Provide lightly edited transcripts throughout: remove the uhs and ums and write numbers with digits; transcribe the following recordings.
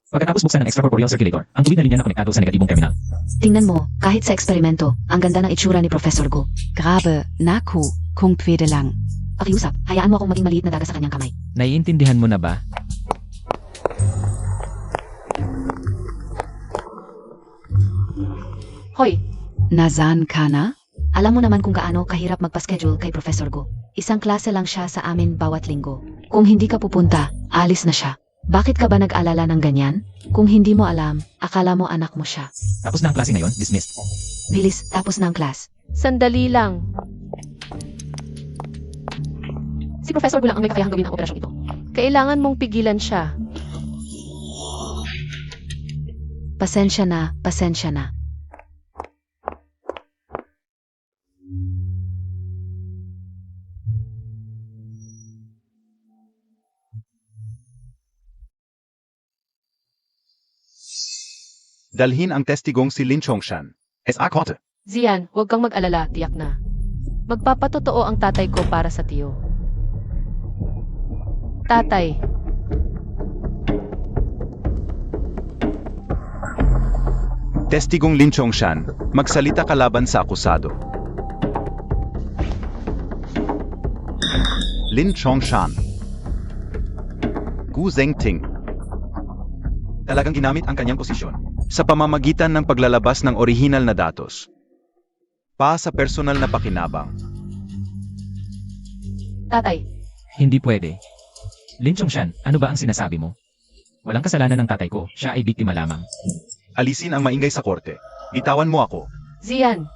Pagkatapos buksan ng extracorporeal circulator, ang tuwid na linya na konektado sa negatibong terminal. Tingnan mo, kahit sa eksperimento, ang ganda ng itsura ni Professor Gu. Grabe, naku, kung pwede lang. Pakiusap, hayaan mo akong maging maliit na daga sa kanyang kamay. Naiintindihan mo na ba? Hoy, Nasaan ka na? alam mo naman kung gaano kahirap magpa-schedule kay Professor Gu. Isang klase lang siya sa amin bawat linggo. Kung hindi ka pupunta, alis na siya. Bakit ka ba nag-alala ng ganyan? Kung hindi mo alam, akala mo anak mo siya. Tapos na ang klase ngayon, dismissed. Bilis, tapos na ang class. Sandali lang. Si Professor Gu lang ang may kakayahang gawin ang operasyong ito. Kailangan mong pigilan siya. Pasensya na, pasensya na. Dalhin ang testigong si Lin Chongshan. S.A. Korte. Zian, huwag kang mag-alala, tiyak na. Magpapatotoo ang tatay ko para sa tiyo. Tatay, Testigong Lin Chongshan, magsalita ka laban sa akusado. Lin Chongshan. Gu Zhengting. Talagang ginamit ang kanyang posisyon sa pamamagitan ng paglalabas ng orihinal na datos. Pa sa personal na pakinabang. Tatay, Hindi pwede. Lin Chongshan, ano ba ang sinasabi mo? Walang kasalanan ng tatay ko, siya ay biktima lamang. Alisin ang maingay sa korte. Bitawan mo ako. Zian.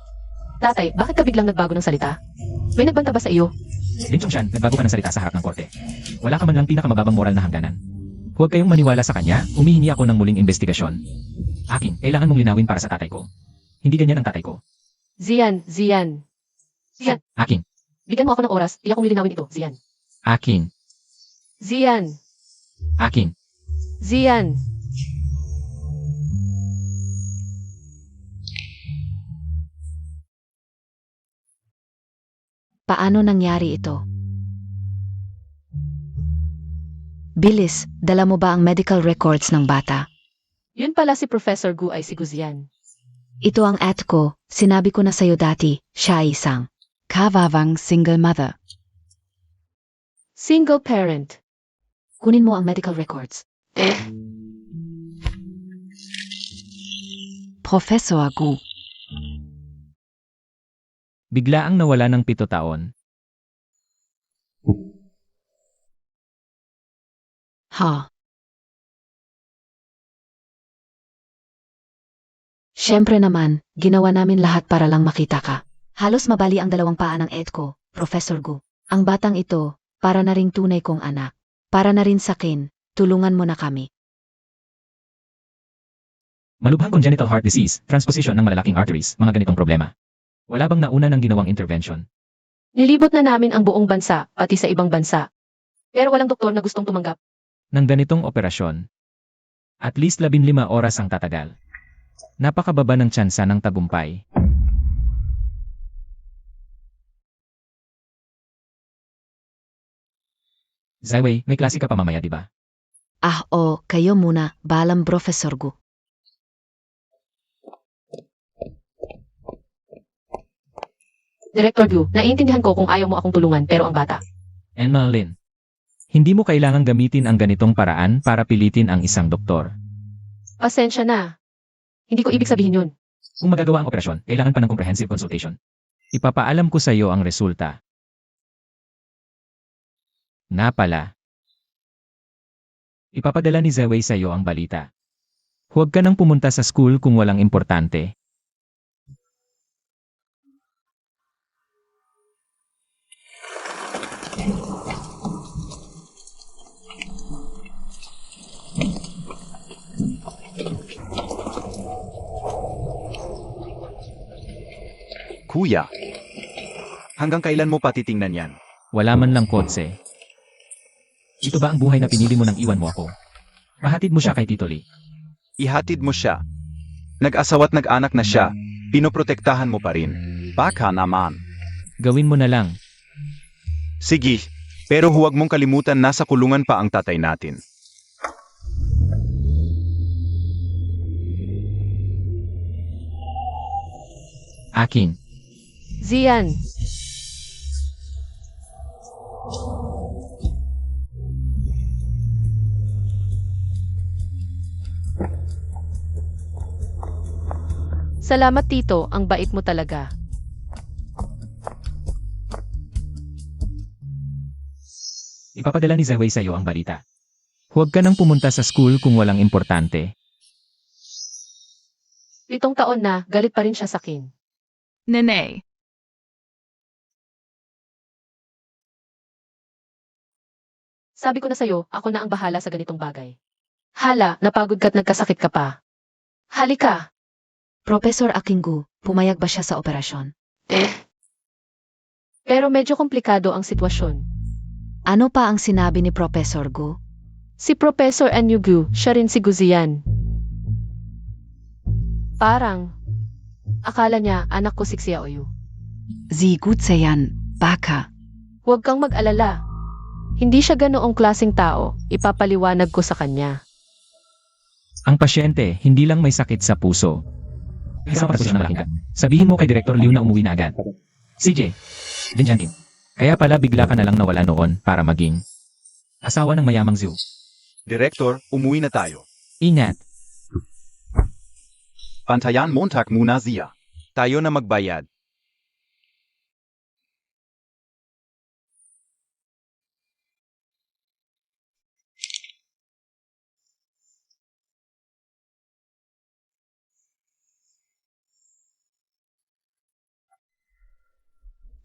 Tatay, bakit ka biglang nagbago ng salita? May nagbanta ba sa iyo? Lin Chongshan, nagbago ka ng salita sa harap ng korte. Wala ka man lang pinakamababang moral na hangganan. Huwag kayong maniwala sa kanya, humihingi ako ng muling investigasyon. Akin, kailangan mong linawin para sa tatay ko. Hindi ganyan ang tatay ko. Zian, Zian. Zian, Akin, bigyan mo ako ng oras, iyak kong lilinawin ito, Zian. akin, Zian, akin. Zian. paano nangyari ito? Bilis, dala mo ba ang medical records ng bata? Yun pala si Professor Gu ay si Guzian. Ito ang at ko, sinabi ko na sa'yo dati, siya ay isang. Kawawang single mother. Single parent. Kunin mo ang medical records. Professor Gu. Bigla ang nawala ng 7 taon. Ha. Siyempre naman, ginawa namin lahat para lang makita ka. Halos mabali ang 2 paa ng Ed ko, Professor Gu. Ang batang ito, para na ring tunay kong anak. Para na rin sakin, tulungan mo na kami. Malubhang congenital heart disease, transposition ng malalaking arteries, mga ganitong problema. Wala bang nauna ng ginawang intervention? Nilibot na namin ang buong bansa, pati sa ibang bansa. Pero walang doktor na gustong tumanggap. Ng ganitong operasyon. At least 15 oras ang tatagal. Napakababa ng tsansa ng tagumpay. Zaiwei, may klase ka pa mamaya, di ba? Ah kayo muna, balam Professor Gu. Director Gu, naiintindihan ko kung ayaw mo akong tulungan pero ang bata. Enma Lin. Hindi mo kailangang gamitin ang ganitong paraan para pilitin ang isang doktor. Pasensya na. Hindi ko ibig sabihin yun. Kung magagawa ang operasyon, kailangan pa ng comprehensive consultation. Ipapaalam ko sa iyo ang resulta. Nga pala. Ipapadala ni Zewei sa iyo ang balita. Huwag ka nang pumunta sa school kung walang importante. Kuya. Hanggang kailan mo pa titingnan yan? Wala man lang kotse. Ito ba ang buhay na pinili mo nang iwan mo ako? Mahatid mo siya kay Tito Lee. Ihatid mo siya. Nag-asawa't nag-anak na siya. Pinoprotektahan mo pa rin. Baka naman. Gawin mo na lang. Sige, pero huwag mong kalimutan nasa kulungan pa ang tatay natin. Akin. Zian, salamat tito, ang bait mo talaga. Ipapadala ni Zaway sa'yo ang balita. Huwag ka nang pumunta sa school kung walang importante. 7 taon na, galit pa rin siya sa akin. Nene. Sabi ko na sa'yo, ako na ang bahala sa ganitong bagay. Hala, napagod ka't nagkasakit ka pa. Halika. Professor Akinggu, pumayag ba siya sa operasyon? Pero medyo komplikado ang sitwasyon. Ano pa ang sinabi ni Professor Gu? Si Professor Anyugu, siya rin si Guzian. Parang, akala niya anak ko si Xiaoyu. Sie Gutseyan, Baka. Huwag kang mag-alala. Hindi siya ganoong klaseng tao, ipapaliwanag ko sa kanya. Ang pasyente, hindi lang may sakit sa puso. Isang patasyon ng malaking ka. Sabihin mo kay Director Liu na umuwi na agad. CJ, din din. Kaya pala bigla ka na lang nawala noon para maging Asawa ng mayamang Zhu. Direktor, umuwi na tayo. ingat. Pantayan Montag muna Zia. Tayo na magbayad.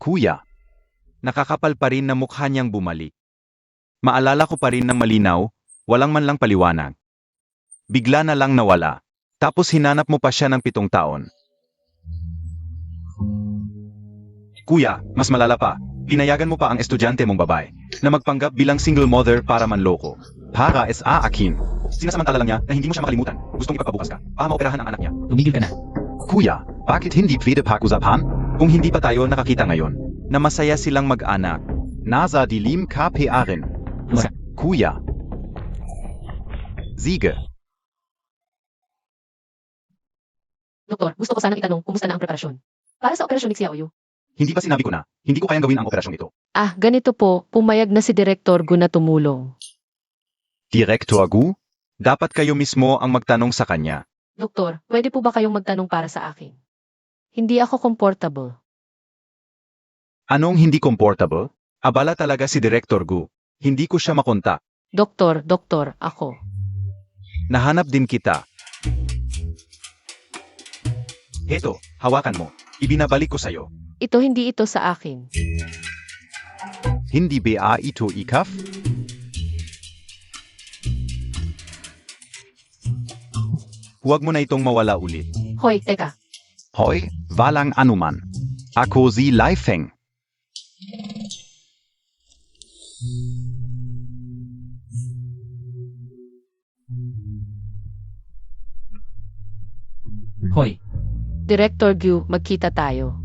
Kuya, nakakapal pa rin na mukha niyang bumalik. Maalala ko pa rin ng malinaw, walang man lang paliwanag. Bigla na lang nawala. Tapos hinanap mo pa siya ng 7 taon. Kuya, mas malala pa. Pinayagan mo pa ang estudyante mong babae na magpanggap bilang single mother para manloko. Para sa akin. Sinasamantala lang niya na hindi mo siya makalimutan. Gustong ipagpabukas ka. Para maoperahan ang anak niya. Tumigil ka na. Kuya, bakit hindi pwede pag-usapan? Kung hindi pa tayo nakakita ngayon, na masaya silang mag-anak. Nasa dilim ka rin. Lusa. Kuya. Sige. Doktor, gusto ko sanang itanong kumusta na ang preparasyon. Para sa operasyon ni Xiaoyu. Hindi ba sinabi ko na, hindi ko kayang gawin ang operasyong ito? Ah, ganito po, pumayag na si Direktor Gu na tumulong. Direktor Gu, dapat kayo mismo ang magtanong sa kanya. Doktor, pwede po ba kayong magtanong para sa akin? Hindi ako comfortable. Anong hindi comfortable? Abala talaga si Direktor Gu. Hindi ko siya makontak. Doktor, ako. Nahanap din kita. Heto, hawakan mo. Ibinabalik ko sa'yo. Hindi ito sa akin. Hindi ba ito ikaf? Huwag mo na itong mawala ulit. Hoy, teka. Hoy, walang anuman. Ako si Laifeng. Hoy, Director Gu, magkita tayo.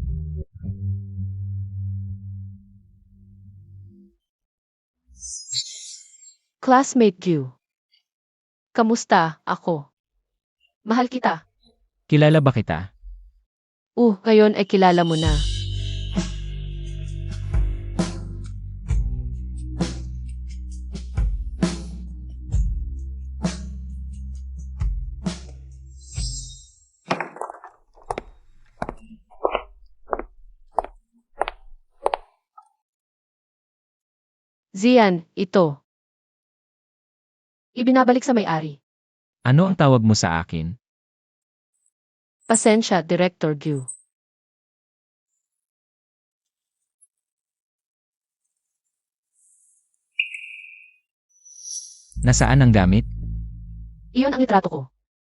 Classmate Gu. Kamusta? Ako. Mahal kita. Kilala ba kita? Ngayon ay kilala mo na. Zian, ito. Ibinabalik sa may-ari. Ano ang tawag mo sa akin? Pasensya, Director Gu. Nasaan ang gamit? Iyon ang litrato ko.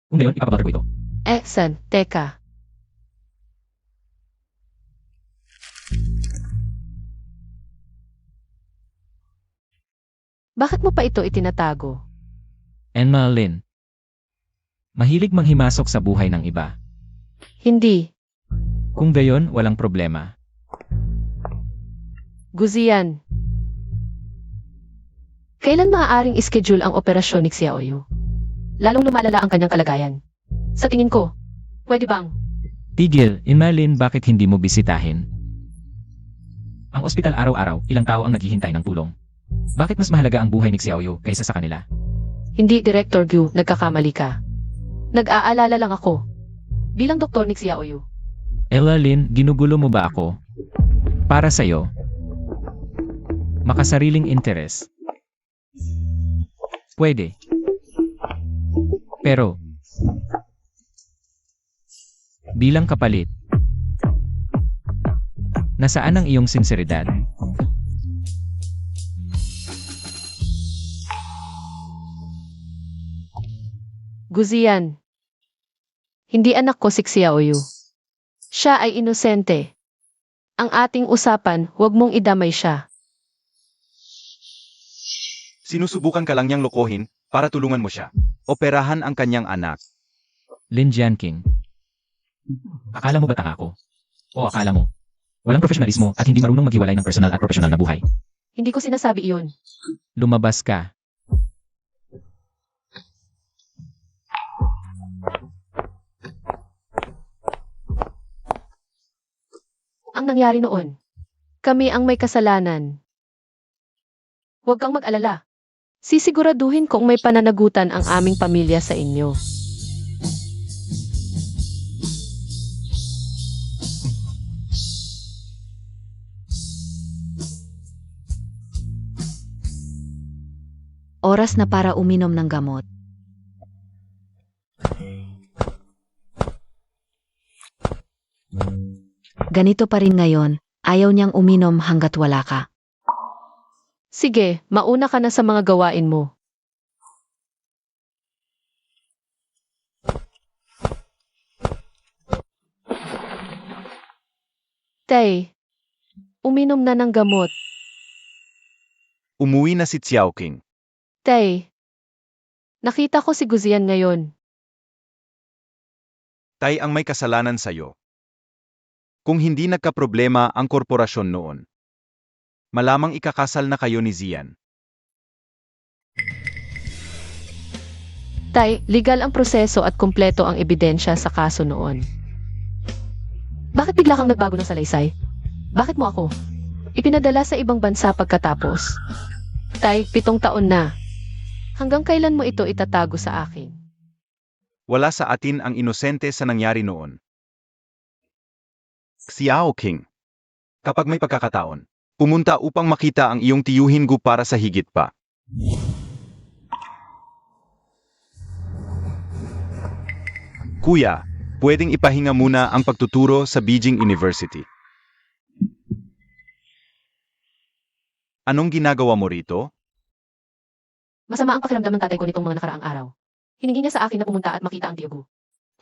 kung gayon, ipapabother ko ito. San, teka. Bakit mo pa ito itinatago? Enma Lin. Mahilig manghimasok sa buhay ng iba. Hindi. Kung gayon, walang problema. Guzian. Kailan maaaring ischedule ang operasyon ni Xiaoyu? Lalong lumalala ang kanyang kalagayan. Sa tingin ko, pwede bang? Tigil, Imalin, bakit hindi mo bisitahin? Ang ospital araw-araw, ilang tao ang naghihintay ng tulong. Bakit mas mahalaga ang buhay ni Xiaoyu kaysa sa kanila? Hindi, Director Gu, nagkakamali ka. Nag-aalala lang ako. Bilang doktor ni Xiaoyu. Elalin, ginugulo mo ba ako? Para sa'yo. Makasariling interes. Pwede. Pero, bilang kapalit, nasaan ang iyong sinseridad? Guzian. Hindi anak ko si Xiaoyu. Siya ay inosente. Ang ating usapan, huwag mong idamay siya. Sinusubukan ka lang niyang lokohin para tulungan mo siya. Operahan ang kanyang anak. Lin Jianqing. Akala mo ba tanga ako? O akala mo? Walang profesionalismo at hindi marunong maghiwalay ng personal at profesional na buhay. Hindi ko sinasabi iyon. Lumabas ka. Ang nangyari noon. Kami ang may kasalanan. Huwag kang mag-alala. Sisiguraduhin kong may pananagutan ang aming pamilya sa inyo. Oras na para uminom ng gamot. Ganito pa rin ngayon, ayaw niyang uminom hanggat wala ka. Sige, mauna ka na sa mga gawain mo. Tay, uminom na ng gamot. Umuwi na si Xiaoqing. Tay, nakita ko si Guzian ngayon. Tay ang may kasalanan sa'yo. Kung hindi nagkaproblema ang korporasyon noon, malamang ikakasal na kayo ni Zian. Tay, legal ang proseso at kumpleto ang ebidensya sa kaso noon. Bakit bigla kang nagbago ng salaysay? Bakit mo ako ipinadala sa ibang bansa pagkatapos? Tay, 7 taon na. Hanggang kailan mo ito itatago sa akin? Wala sa atin ang inosente sa nangyari noon. Xiaoqing, kapag may pagkakataon, pumunta upang makita ang iyong tiyuhin Gu para sa higit pa. Kuya, pwedeng ipahinga muna ang pagtuturo sa Beijing University. Anong ginagawa mo rito? Masama ang pakiramdam ng tatay ko nitong mga nakaraang araw. Hiningi niya sa akin na pumunta at makita ang tiyo Gu.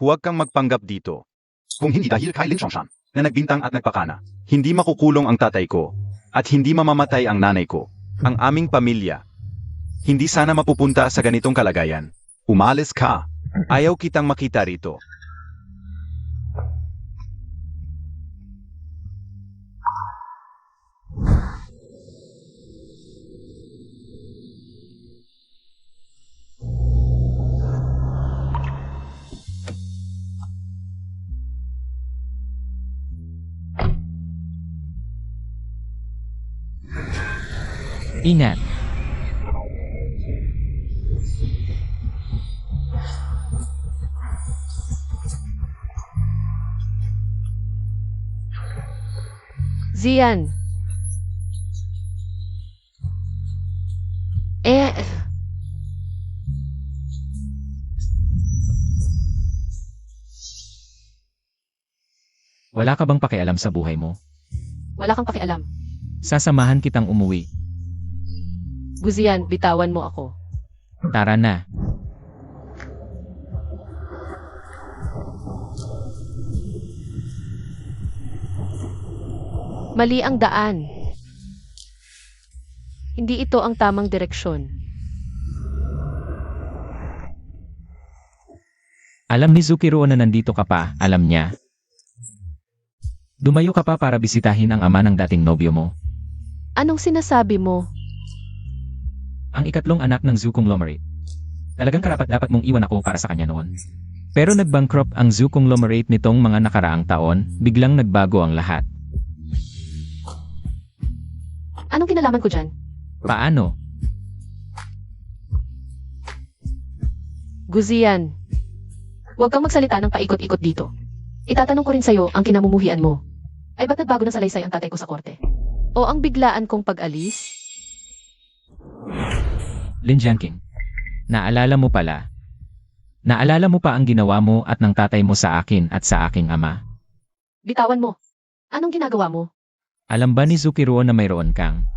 Huwag kang magpanggap dito. Kung hindi dahil kay Lin Chongshan na nagbintang at nagpakana, hindi makukulong ang tatay ko at hindi mamamatay ang nanay ko, ang aming pamilya. Hindi sana mapupunta sa ganitong kalagayan. Umalis ka. Ayaw kitang makita rito. Ingat. Zian. Wala ka bang pakialam sa buhay mo? Wala kang pakialam. Sasamahan kitang umuwi. Guzian, bitawan mo ako. Tara na. Mali ang daan. Hindi ito ang tamang direksyon. Alam ni Zukiro na nandito ka pa, alam niya. Dumayo ka pa para bisitahin ang ama ng dating nobyo mo. Anong sinasabi mo? Ang ikatlong anak ng Zu Conglomerate. Talagang karapat dapat mong iwan ako para sa kanya noon. Pero nag-bankrupt ang zoo conglomerate nitong mga nakaraang taon, biglang nagbago ang lahat. Anong kinalaman ko dyan? Paano? Guzian. Huwag kang magsalita ng paikot-ikot dito. Itatanong ko rin sa'yo ang kinamumuhian mo. Ay ba't nagbago ng salaysay ang tatay ko sa korte? O ang biglaan kong pag-alis? Lin Jianqing. Naalala mo pala. Naalala mo pa ang ginawa mo at ng tatay mo sa akin at sa aking ama. Bitawan mo. Anong ginagawa mo? Alam ba ni Zukiruo na mayroon kang,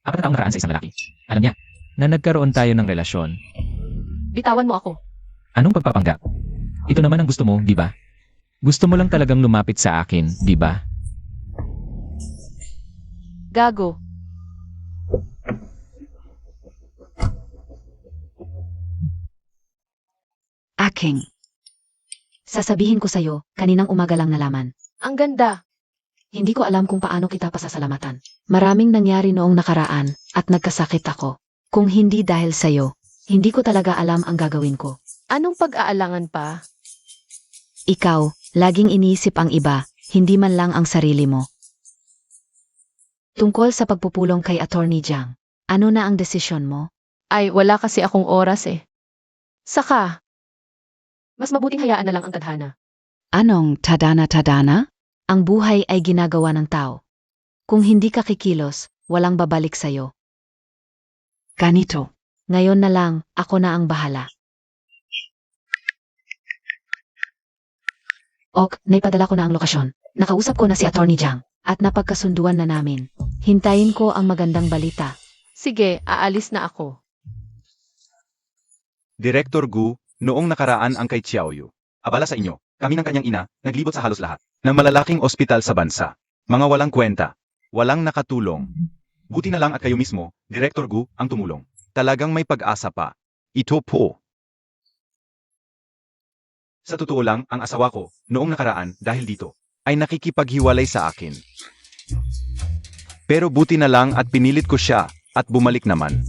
4 na taong nakaraan sa isang lalaki. Alam niya, na nagkaroon tayo ng relasyon? Bitawan mo ako. anong pagpapanggap? Ito naman ang gusto mo, di ba? Gusto mo lang talagang lumapit sa akin, di ba? Gago. Aking. Sasabihin ko sa'yo, kaninang umaga lang nalaman. Ang ganda. Hindi ko alam kung paano kita pasasalamatan. Maraming nangyari noong nakaraan at nagkasakit ako. Kung hindi dahil sa'yo, hindi ko talaga alam ang gagawin ko. Anong pag-aalangan pa? Ikaw, laging iniisip ang iba, hindi man lang ang sarili mo. Tungkol sa pagpupulong kay Attorney Jiang, ano na ang desisyon mo? Ay, wala kasi akong oras eh. Saka, mas mabuting hayaan na lang ang tadhana. Anong tadana? Ang buhay ay ginagawa ng tao. Kung hindi ka kikilos, walang babalik sa'yo. Ganito. Ngayon na lang, ako na ang bahala. Ok, naipadala ko na ang lokasyon. Nakausap ko na si Attorney Jiang at napagkasunduan na namin. Hintayin ko ang magandang balita. Sige, aalis na ako. Director Gu, noong nakaraan ang kay Xiaoyu. Abala sa inyo, kami ng kanyang ina, naglibot sa halos lahat ng malalaking ospital sa bansa. Mga walang kwenta, walang nakatulong. Buti na lang at kayo mismo, Director Gu, ang tumulong. Talagang may pag-asa pa. Ito po. Sa totoo lang, ang asawa ko, noong nakaraan, dahil dito, ay nakikipaghiwalay sa akin. Pero buti na lang at pinilit ko siya, at bumalik naman.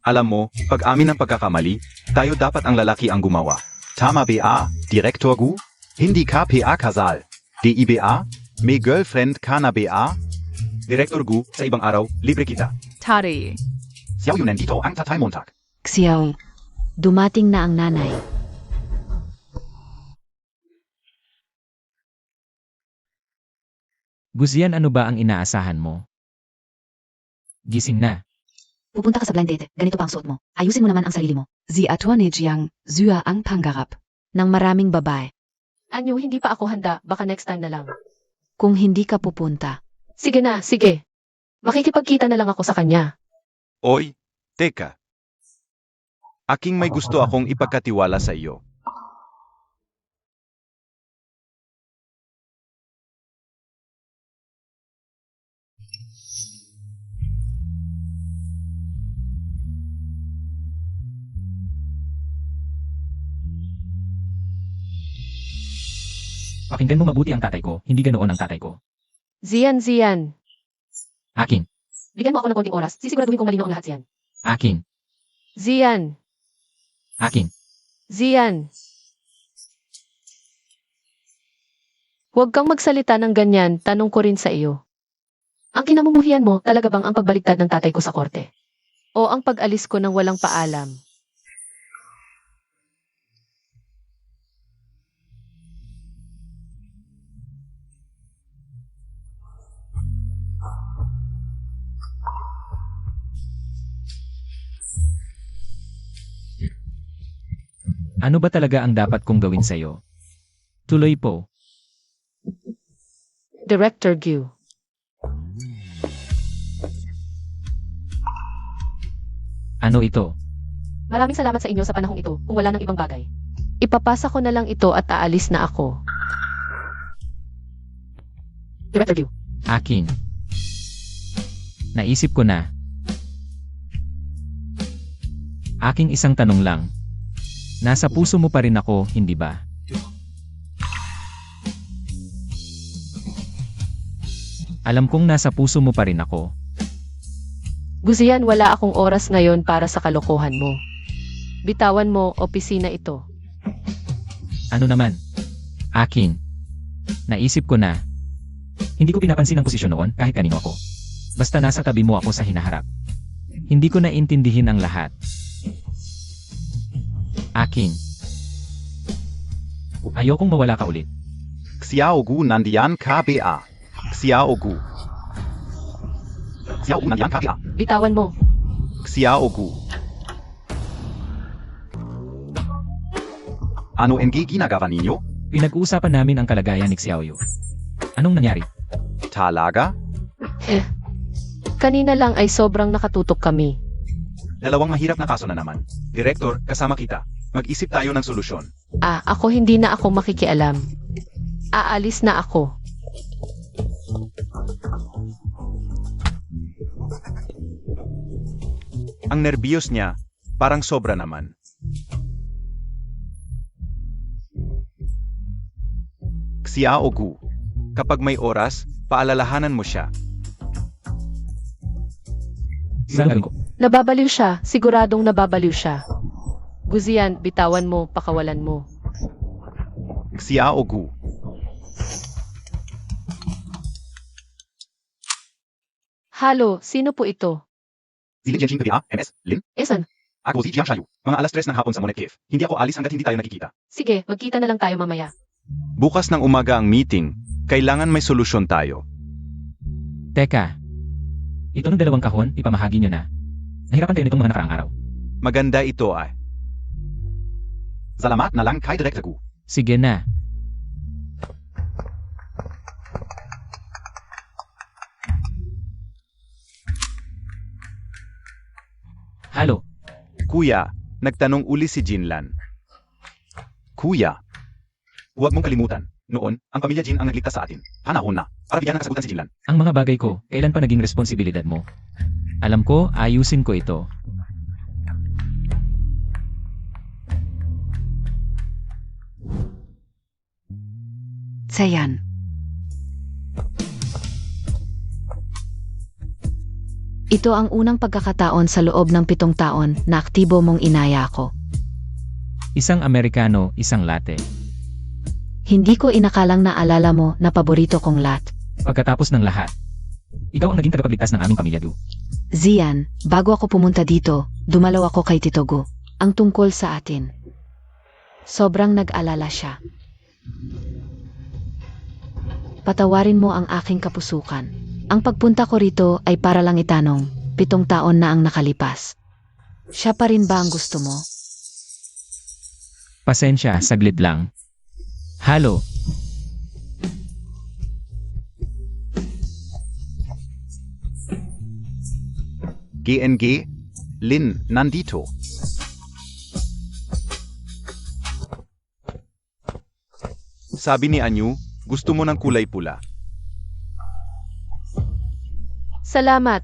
Alam mo, pag amin ang pagkakamali, tayo dapat ang lalaki ang gumawa. Tama ba, Director Gu? Hindi ka PA kasal. DIBA? May girlfriend ka na ba? Director Gu, sa ibang araw, libre kita. Tari. Xiaoyu nandito ang tatay Montag. Xiao. Dumating na ang nanay. Guzian, ano ba ang inaasahan mo? Gising na. Pupunta ka sa blind date, ganito pa ang suot mo. Ayusin mo naman ang sarili mo. Si Attorney Jiang, Zua ang pangarap. Nang maraming babae, Anyo, hindi pa ako handa. Baka next time na lang. kung hindi ka pupunta. Sige na, sige. Makikipagkita na lang ako sa kanya. Oy, teka. Aking may gusto akong ipagkatiwala sa iyo. Pakinggan mo mabuti ang tatay ko, hindi ganoon ang tatay ko. Zian. Aking, Bigyan mo ako ng konting oras. Sisiguraduhin kong malino ang lahat yan. aking, Zian. Huwag kang magsalita ng ganyan, tanong ko rin sa iyo. Ang kinamumuhian mo, talaga bang ang pagbaliktad ng tatay ko sa korte? O ang pag-alis ko ng walang paalam? Ano ba talaga ang dapat kong gawin sa'yo? Tuloy po. Director Gu. Ano ito? Maraming salamat sa inyo sa panahong ito kung wala ng ibang bagay. Ipapasa ko na lang ito at aalis na ako. Director Gu. Aking. Naisip ko na. Aking isang tanong lang. Nasa puso mo pa rin ako, hindi ba? Alam kong nasa puso mo pa rin ako. Guzian, wala akong oras ngayon para sa kalokohan mo. Bitawan mo, opisina ito. Ano naman? Akin. Naisip ko na. Hindi ko pinapansin ang posisyon noon kahit kanino ako. Basta nasa tabi mo ako sa hinaharap. Hindi ko naintindihin ang lahat. Akin. Ayokong mawala ka ulit. Xiaogu nandiyan KBA. Xiaogu. Xiaogu nandiyan KBA. Bitawan mo. Xiaogu. Ano ang ginagawa ninyo? Pinag-uusapan namin ang kalagayan ni Xiaoyu. Anong nangyari? Talaga? Kanina lang ay sobrang nakatutok kami. Dalawang mahirap na kaso na naman. Direktor, kasama kita. Mag-isip tayo ng solusyon. Ako hindi na ako makikialam. Aalis na ako. Ang nerbiyos niya, parang sobra naman. Xiaogu, kapag may oras, paalalahanan mo siya. Saan gagawin ko? Nababaliw siya. Siguradong nababaliw siya. Guzian, bitawan mo, pakawalan mo. Xiaogu. Halo, sino po ito? Zilin Jianqing KBA, MS, Lin. Esan? Ako si Jiang Shayu. Mga alas 3 ng hapon sa Monet Cave. Hindi ako alis hanggat hindi tayo nakikita. Sige, magkita na lang tayo mamaya. Bukas ng umaga ang meeting. Kailangan may solusyon tayo. Teka. Ito ng dalawang kahon, ipamahagi nyo na. Nahirapan kayo nitong mga nakaraang araw. Maganda ito ay. Salamat na lang kay Director Gu. Sige na. Halo. Kuya, nagtanong uli si Jinlan. Kuya, huwag mong kalimutan. Noon, ang pamilya Jin ang nagligtas sa atin. Hanahon na, para bigyan ng kasagutan si Jinlan. Ang mga bagay ko, kailan pa naging responsibilidad mo? Alam ko, ayusin ko ito. Zayan. Ito ang unang pagkakataon sa loob ng 7 taon na aktibo mong inaya ko. Isang Amerikano, isang latte. Hindi ko inakalang naalala mo na paborito kong lat. Pagkatapos ng lahat, ikaw ang naging tagapagligtas ng aming pamilya, Du. Zian, bago ako pumunta dito, dumalaw ako kay Tito Gu. Ang tungkol sa atin. Sobrang nag-alala siya. Patawarin mo ang aking kapusukan. Ang pagpunta ko rito ay para lang itanong, 7 taon na ang nakalipas. Siya pa rin ba ang gusto mo? Pasensya, saglit lang. Halo. GNG, Lin, nandito. Sabi ni Anyu, gusto mo ng kulay pula. Salamat.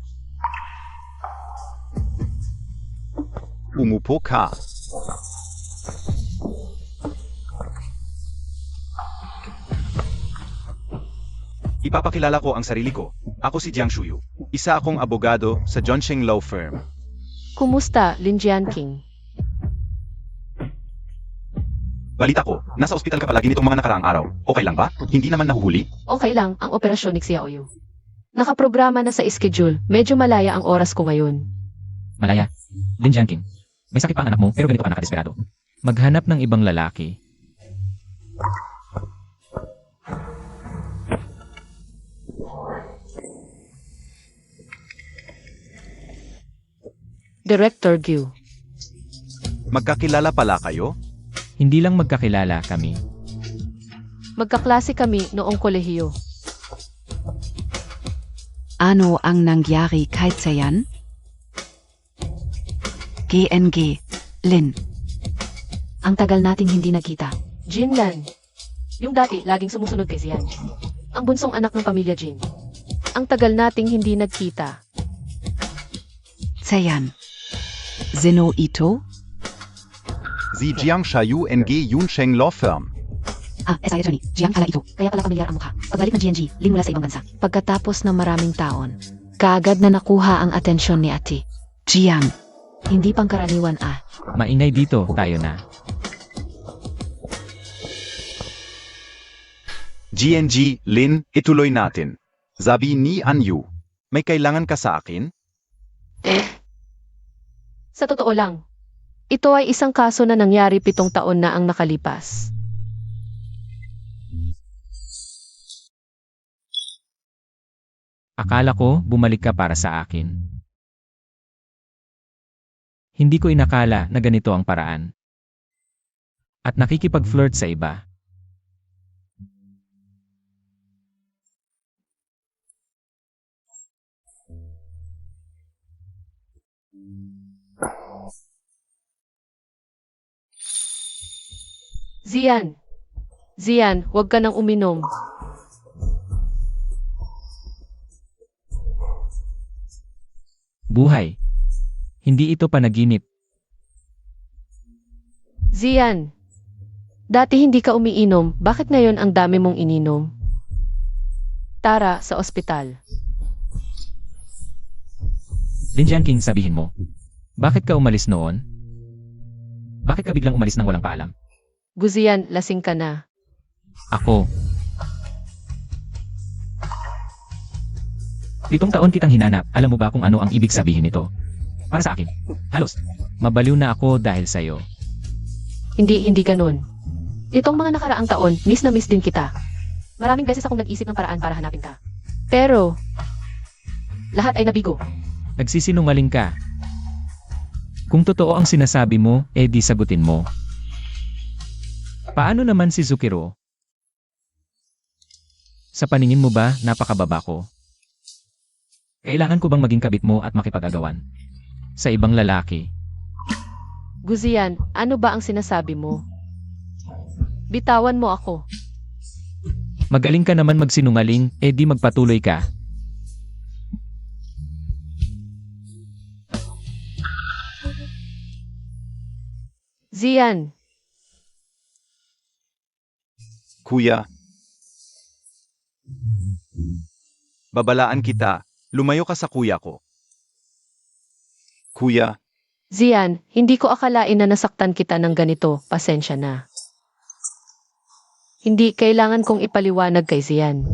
Umupo ka. Ipapakilala ko ang sarili ko. Ako si Jiang Shuyu. Isa akong abogado sa Zhongsheng Law Firm. Kumusta, Lin Jianqing? Balita ko, nasa ospital ka palagi nitong mga nakaraang araw. Okay lang ba? Hindi naman nahuhuli? Okay lang ang operasyon ni Xiaoyu. Nakaprograma na sa schedule. Medyo malaya ang oras ko ngayon. Malaya. Lin Jianqing. May sakit pa ang anak mo pero ganito ka nakadesperado. Maghanap ng ibang lalaki. Director Gu. Magkakilala pala kayo? Hindi lang magkakilala kami. Magkaklase kami noong kolehiyo. Ano ang nangyari kay Zayan? GNG, Lin. Ang tagal nating hindi nagkita. Jinlan. Yung dati, laging sumusunod kay Zian. Ang bunsong anak ng pamilya Jin. Ang tagal nating hindi nagkita. Zayan. Zeno Ito? Si Jiang Shayu NG Yunsheng Law Firm. SI attorney, Jiang pala ito. Kaya pala pamilyar ang mukha. Pagbalik ng GNG, Ling mula sa ibang bansa. Pagkatapos ng maraming taon, kaagad na nakuha ang atensyon ni Ate. Jiang. Hindi pangkaraniwan Maingay dito, tayo na. GNG, Lin, ituloy natin. Sabi ni Anyu, may kailangan ka sa akin? Sa totoo lang, ito ay isang kaso na nangyari 7 taon na ang nakalipas. Akala ko, bumalik ka para sa akin. Hindi ko inakala na ganito ang paraan. At nakikipag-flirt sa iba. Zian! Zian, huwag ka nang uminom. Buhay. Hindi ito panaginip. Zian! Dati hindi ka umiinom, bakit ngayon ang dami mong ininom? Tara, sa ospital. Lin Jianqing, sabihin mo. Bakit ka umalis noon? Bakit ka biglang umalis nang walang paalam? Guzian, lasing ka na. Ako. 7 taon kitang hinanap, alam mo ba kung ano ang ibig sabihin nito? Para sa akin, halos. Mabaliw na ako dahil sa'yo. Hindi ganun. Itong mga nakaraang taon, miss na miss din kita. Maraming beses akong nag-isip ng paraan para hanapin ka. Pero, lahat ay nabigo. Nagsisinungaling ka. Kung totoo ang sinasabi mo, di sagutin mo. Paano naman si Zukiro? Sa paningin mo ba, napakababa ko? Kailangan ko bang maging kabit mo at makipag-agawan? Sa ibang lalaki? Guzian, ano ba ang sinasabi mo? Bitawan mo ako. Magaling ka naman magsinungaling, di magpatuloy ka. Zian, Kuya. Babalaan kita, lumayo ka sa kuya ko. Kuya, Zian, hindi ko akalain na nasaktan kita ng ganito, pasensya na. Hindi kailangan kong ipaliwanag kay Zian.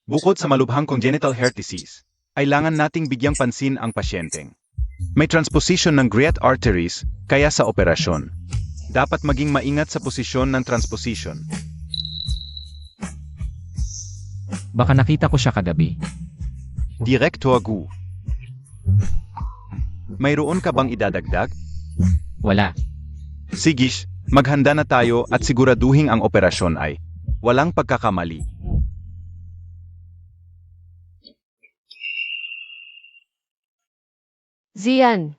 bukod sa malubhang congenital heart disease, kailangan nating bigyang pansin ang pasyenteng. May transposition ng great arteries, kaya sa operasyon. Dapat maging maingat sa posisyon ng transposition. Baka nakita ko siya kagabi. Direktor Gu. Mayroon ka bang idadagdag? Wala. Sigish, maghanda na tayo at siguraduhin ang operasyon ay walang pagkakamali. Zian,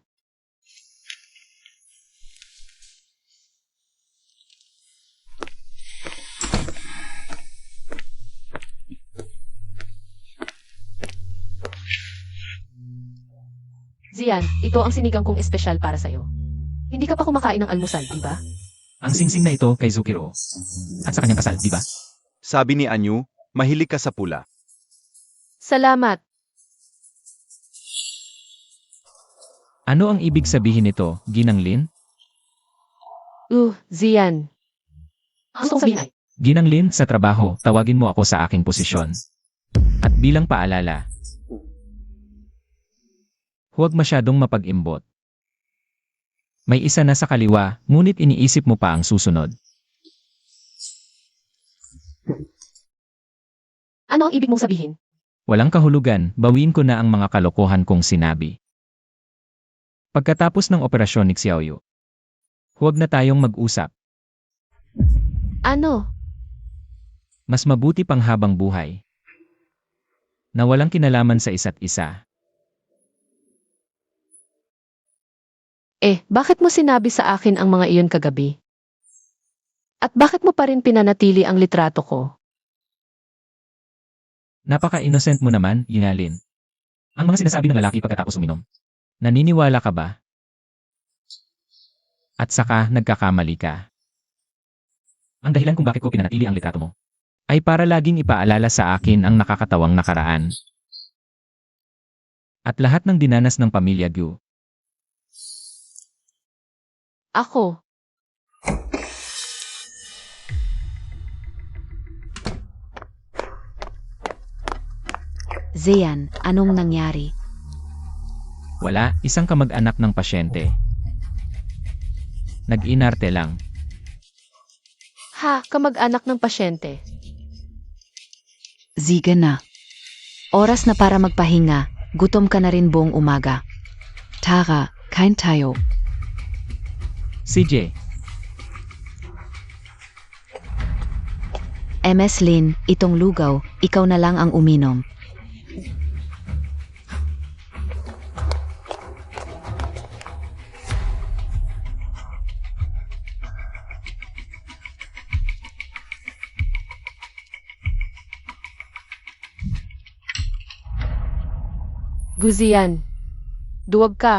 Zian, ito ang sinigang kong espesyal para sa'yo. Hindi ka pa kumakain ng almusal, di ba? Ang singsing na ito kay Zukiro. At sa kanyang kasal, di ba? Sabi ni Anyu, mahilig ka sa pula. Salamat. Ano ang ibig sabihin nito, Ginang Lin? Zian. Ang gusto kong sabihin ay, Ginang Lin, sa trabaho, tawagin mo ako sa aking posisyon. At bilang paalala, huwag masyadong mapag-imbot. May isa na sa kaliwa, ngunit iniisip mo pa ang susunod. ano ang ibig mong sabihin? Walang kahulugan, bawiin ko na ang mga kalokohan kong sinabi. Pagkatapos ng operasyon ni Xiaoyu, huwag na tayong mag-usap. Ano? Mas mabuti pang habang buhay. Na walang kinalaman sa isa't isa. Bakit mo sinabi sa akin ang mga iyon kagabi? At bakit mo pa rin pinanatili ang litrato ko? Napaka-innocent mo naman, Yinalin. Ang mga sinasabi ng lalaki pagkatapos uminom. Naniniwala ka ba? At saka nagkakamali ka. Ang dahilan kung bakit ko pinanatili ang litrato mo. Ay para laging ipaalala sa akin ang nakakatawang nakaraan. At lahat ng dinanas ng pamilya Gu. Ako. Zeyan, anong nangyari? Wala, isang kamag-anak ng pasyente. Nag-inarte lang. Ha, kamag-anak ng pasyente. Sige na. Oras na para magpahinga. Gutom ka na rin buong umaga. Tara, kain tayo. CJ, MS Lin, itong lugaw, ikaw na lang ang uminom. Guzian. Duwag ka.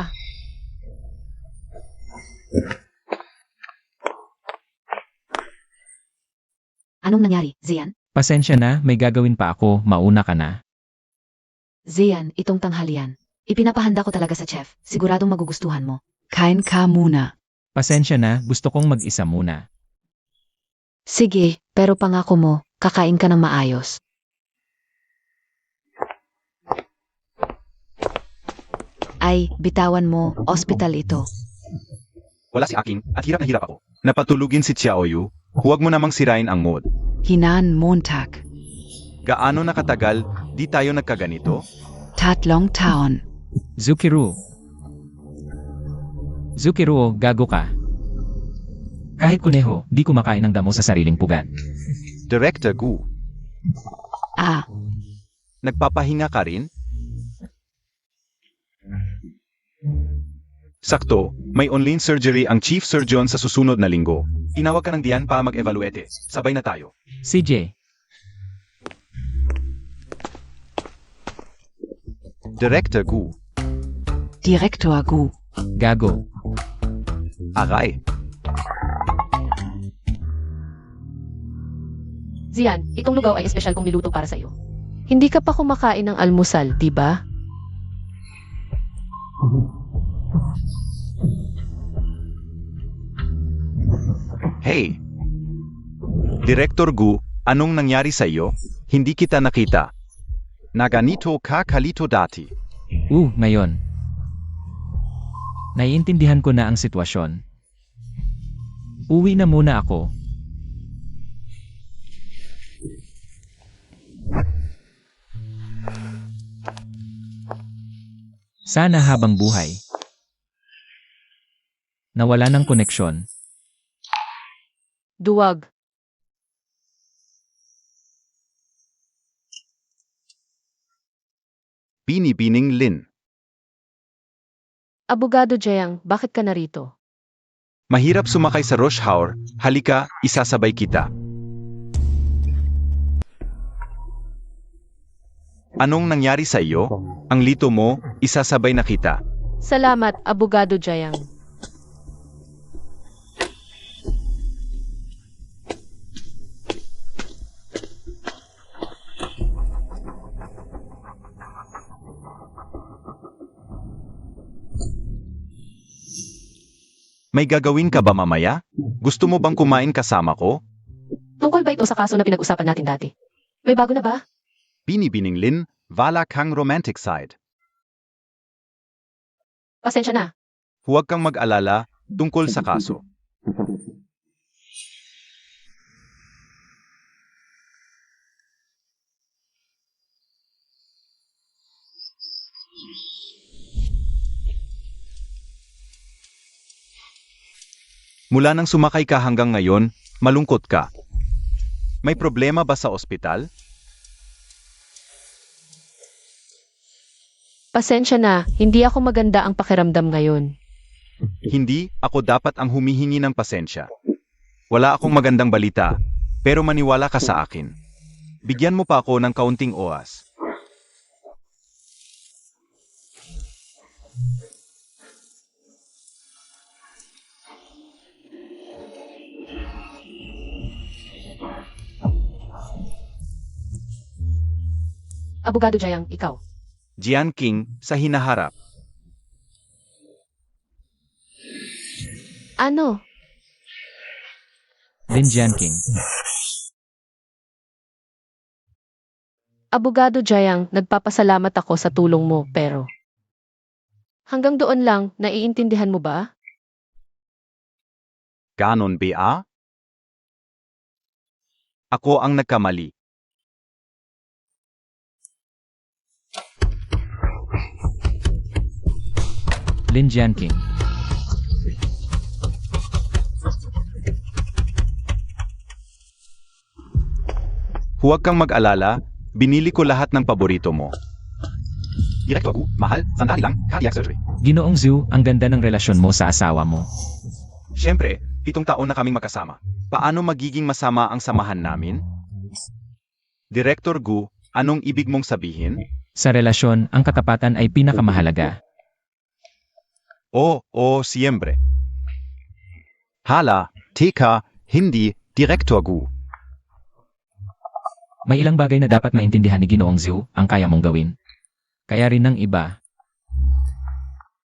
Anong nangyari, Zeyan? pasensya na, may gagawin pa ako, mauna ka na. Zeyan, itong tanghalian. Ipinapahanda ko talaga sa chef. Siguradong magugustuhan mo. Kain ka muna. Pasensya na, gusto kong mag-isa muna. Sige, pero pangako mo, kakain ka ng maayos. Ay, bitawan mo, ospital ito. Wala si Aking at hirap na hirap ako. Napatulugin si Xiaoyu, huwag mo namang sirain ang mood. Hinan Montag. Gaano nakatagal, di tayo nagkaganito? Tatlong taon. Zukiru. Zukiru, gago ka. Kahit kuneho, di kumakain ng damo sa sariling pugad. Director Gu, Ah, nagpapahinga ka rin? Sakto, may online surgery ang chief surgeon sa susunod na linggo. Tinawag ka ng diyan para mag-evaluate. Sabay na tayo. CJ, Director Gu, Direktor Gu. gago. aray. Zian, itong lugaw ay espesyal kong niluto para sa iyo. Hindi ka pa kumakain ng almusal, di ba? Hey! Director Gu, anong nangyari sa iyo? Hindi kita nakita. Naganito ka kalito dati. Ngayon. Naiintindihan ko na ang sitwasyon. Uwi na muna ako. Sana habang buhay. Nawala ng koneksyon. Duwag. Binibining Lin. Abogado Jayang, bakit ka narito? Mahirap sumakay sa rush hour, halika, isasabay kita. Anong nangyari sa iyo? Ang lito mo, isasabay na kita. Salamat, Abogado Jayang. May gagawin ka ba mamaya? Gusto mo bang kumain kasama ko? Tungkol ba ito sa kaso na pinag-usapan natin dati? May bago na ba? Binibining Lin, wala kang romantic side. Pasensya na. Huwag kang mag-alala tungkol sa kaso. Mula nang sumakay ka hanggang ngayon, malungkot ka. May problema ba sa ospital? Pasensya na, hindi ako maganda ang pakiramdam ngayon. Hindi, ako dapat ang humihingi ng pasensya. Wala akong magandang balita, pero maniwala ka sa akin. Bigyan mo pa ako ng kaunting oras. Abogado Jayang, ikaw. Jian King sa hinaharap. Ano? Lin Jianqing. Abogado Jiang, nagpapasalamat ako sa tulong mo, pero... Hanggang doon lang, naiintindihan mo ba? Ganon ba? Ako ang nagkamali. Lin Jianqing. Huwag kang mag-alala, binili ko lahat ng paborito mo. Direkto ako, mahal, sandali lang, cardiac surgery. Ginoong Zhu, ang ganda ng relasyon mo sa asawa mo. Siyempre, 7 taon na kaming magkasama. Paano magiging masama ang samahan namin? Director Gu, anong ibig mong sabihin? Sa relasyon, ang katapatan ay pinakamahalaga. Siyempre. Hala, teka, hindi, Direktor Gu. May ilang bagay na dapat maintindihan ni Ginoong Zhu ang kaya mong gawin. Kaya rin ng iba.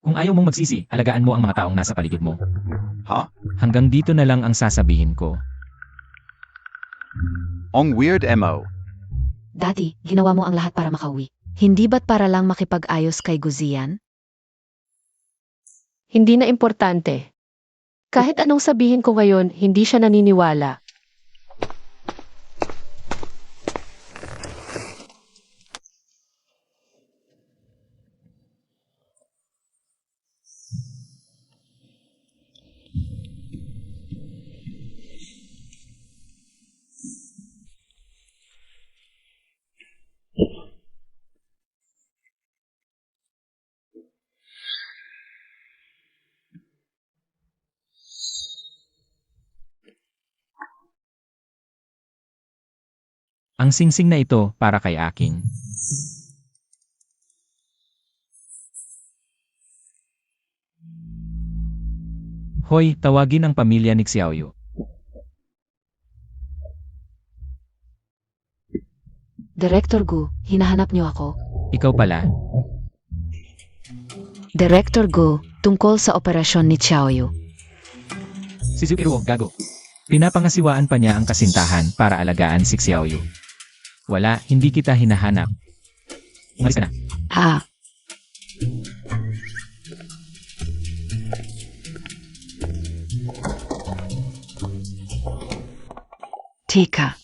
Kung ayaw mong magsisi, alagaan mo ang mga taong nasa paligid mo. Ha? Hanggang dito na lang ang sasabihin ko. Ang weird mo. Daddy, ginawa mo ang lahat para makauwi. Hindi ba't para lang makipag-ayos kay Guzian? Hindi na importante. Kahit anong sabihin ko ngayon, hindi siya naniniwala. Ang singsing na ito para kay akin. Hoy, tawagin ang pamilya ni Xiaoyu. Director Gu, hinahanap niyo ako. Ikaw pala. Director Gu, tungkol sa operasyon ni Xiaoyu. Si Zhu Iruo, gago. Pinapangasiwaan pa niya ang kasintahan para alagaan si Xiaoyu. Wala, hindi kita hinahanap. Umalis ka na. Ah, teka,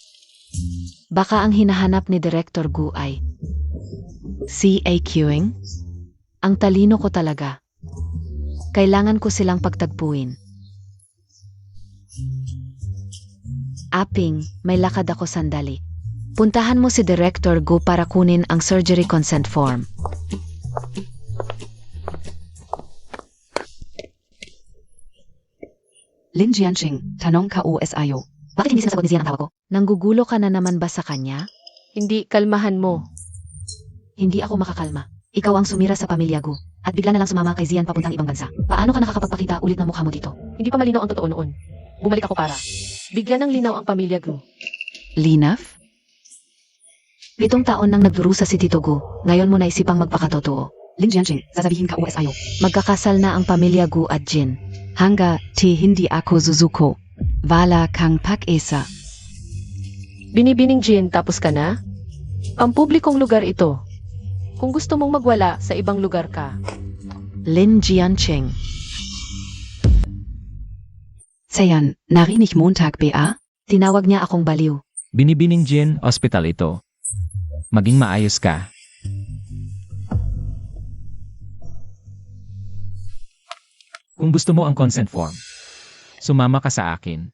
Baka ang hinahanap ni Director Gu ay CAQing? ang talino ko talaga. Kailangan ko silang pagtagpuin. Aping, may lakad ako sandali. Puntahan mo si Director Gu para kunin ang surgery consent form. Lin Jianqing, tanong ka OSIO. Bakit hindi sinasagot ni Zian ang tawag ko? Nanggugulo ka na naman ba sa kanya? Hindi, kalmahan mo. Hindi ako makakalma. Ikaw ang sumira sa pamilya Gu. At bigla na lang sumama kay Zian papuntang ibang bansa. Paano ka nakakapagpakita ulit ng mukha mo dito? Hindi pa malinaw ang totoo noon. Bumalik ako para bigyan ng linaw ang pamilya Gu. Linaf? 7 taon nang nagdurusa si Tito Gu. Ngayon mo naisipang magpakatotoo. Lin Jianqing, sasabihin ka OSIO. Magkakasal na ang pamilya Gu at Jin. Hanga, ti hindi ako Suzuko. Wala kang pag-esa. Binibining Jin, tapos ka na? Pampublikong lugar ito. Kung gusto mong magwala, sa ibang lugar ka. Lin Jianqing. Sayan, narinig Montag ba? Tinawag niya akong baliw. Binibining Jin, hospital ito. Maging maayos ka. Kung gusto mo ang consent form, Sumama ka sa akin.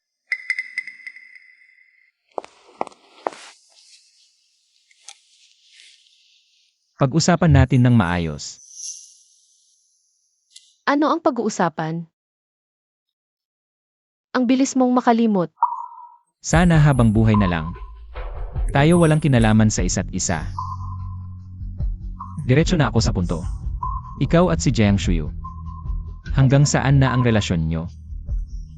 Pag-usapan natin ng maayos. Ano ang pag-uusapan? Ang bilis mong makalimot. Sana habang buhay na lang. Tayo walang kinalaman sa isa't isa. diretso na ako sa punto. Ikaw at si Jiang Shuyu. Hanggang saan na ang relasyon nyo?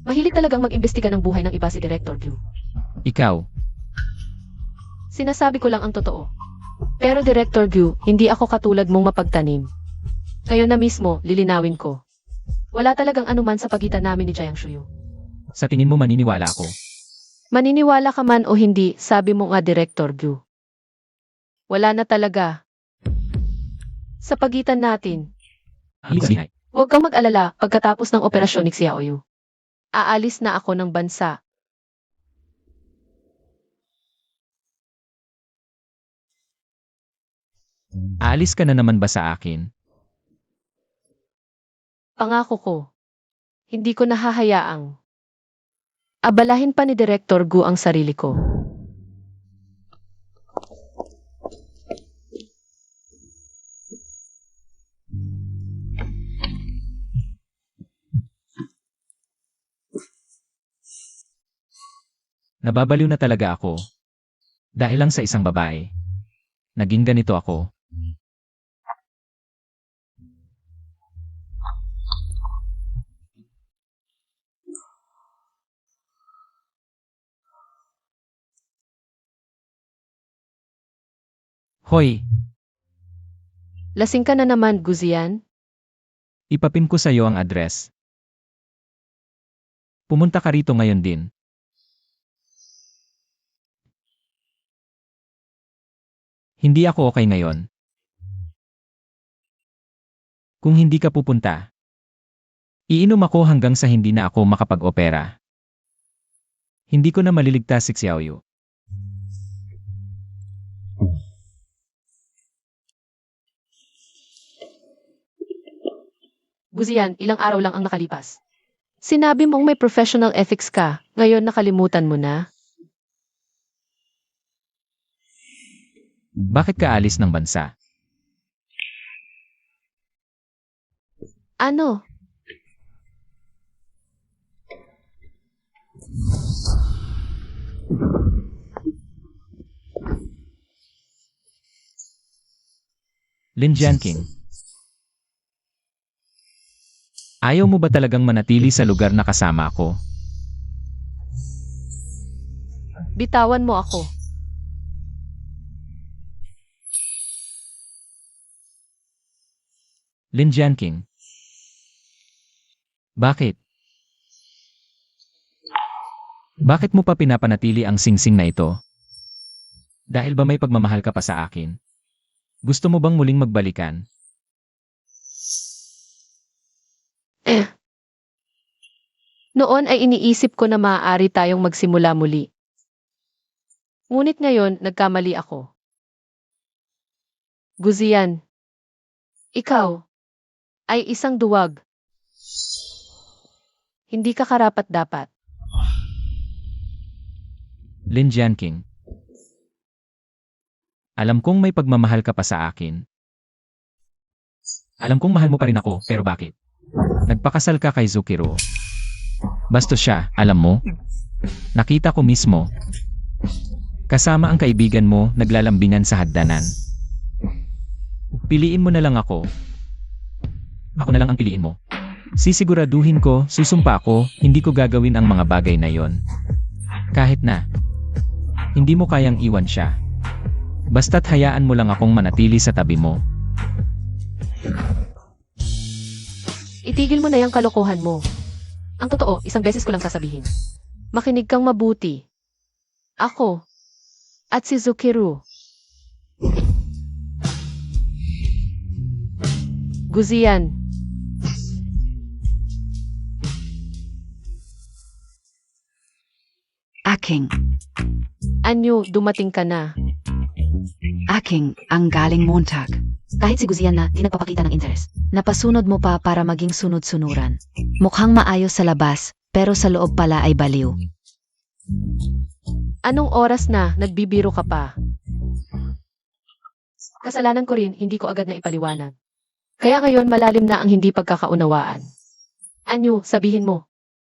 Mahilig talagang mag-imbestiga ng buhay ng iba si Director Gu. Ikaw, Sinasabi ko lang ang totoo. Pero Director Gu, hindi ako katulad mong mapagtanim. Ngayon na mismo, lilinawin ko. Wala talagang anuman sa pagitan namin ni Jiang Shuyu. Sa tingin mo maniniwala ako? Maniniwala ka man o hindi, sabi mo nga Director Gu. Wala na talaga. Sa pagitan natin, Ibig sabihin, huwag kang mag-alala pagkatapos ng operasyon ni Xiaoyu. Aalis na ako ng bansa. Aalis ka na naman ba sa akin? Pangako ko, hindi ko nahahayaang abalahin pa ni Director Gu ang sarili ko. Nababaliw na talaga ako. Dahil lang sa isang babae. Naging ganito ako. Hoy, Lasing ka na naman, Guzian? ipapin ko sa iyo ang address. Pumunta ka rito ngayon din. Hindi ako okay ngayon. Kung hindi ka pupunta, iinom ako hanggang sa hindi na ako makapag-opera. Hindi ko na maliligtas si Xiaoyu. Guzian, ilang araw lang ang nakalipas. Sinabi mong may professional ethics ka, ngayon nakalimutan mo na? Bakit ka alis ng bansa? Ano? Lin Jianqing. Ayaw mo ba talagang manatili sa lugar na kasama ko? Bitawan mo ako. Lin Jianqing. Bakit? Bakit mo pa pinapanatili ang singsing na ito? Dahil ba may pagmamahal ka pa sa akin? Gusto mo bang muling magbalikan? Noon ay iniisip ko na maaari tayong magsimula muli. Ngunit ngayon, nagkamali ako. Guzian, ikaw ay isang duwag. Hindi ka karapat-dapat. Lin Jianqing. Alam kong may pagmamahal ka pa sa akin. alam kong mahal mo pa rin ako, pero bakit? Nagpakasal ka kay Zukiro. Bastos siya, alam mo? Nakita ko mismo. Kasama ang kaibigan mo, naglalambingan sa hagdanan. Piliin mo na lang ako. Ako na lang ang piliin mo. Sisiguraduhin ko, susumpa ko, hindi ko gagawin ang mga bagay na yon. Kahit na. Hindi mo kayang iwan siya. Basta't hayaan mo lang akong manatili sa tabi mo. Itigil mo na yung kalokohan mo. Ang totoo, isang beses ko lang sasabihin. Makinig kang mabuti. Ako at si Zukiru. Guzian, Aking, anyo, dumating ka na. aking ang galing Montag. Kahit si Guzian na di nagpapakita ng interes. Napasunod mo pa para maging sunod-sunuran. Mukhang maayos sa labas, pero sa loob pala ay baliw. Anong oras na nagbibiro ka pa? Kasalanan ko rin, hindi ko agad na ipaliwanag. Kaya ngayon malalim na ang hindi pagkakaunawaan. Anyo, sabihin mo.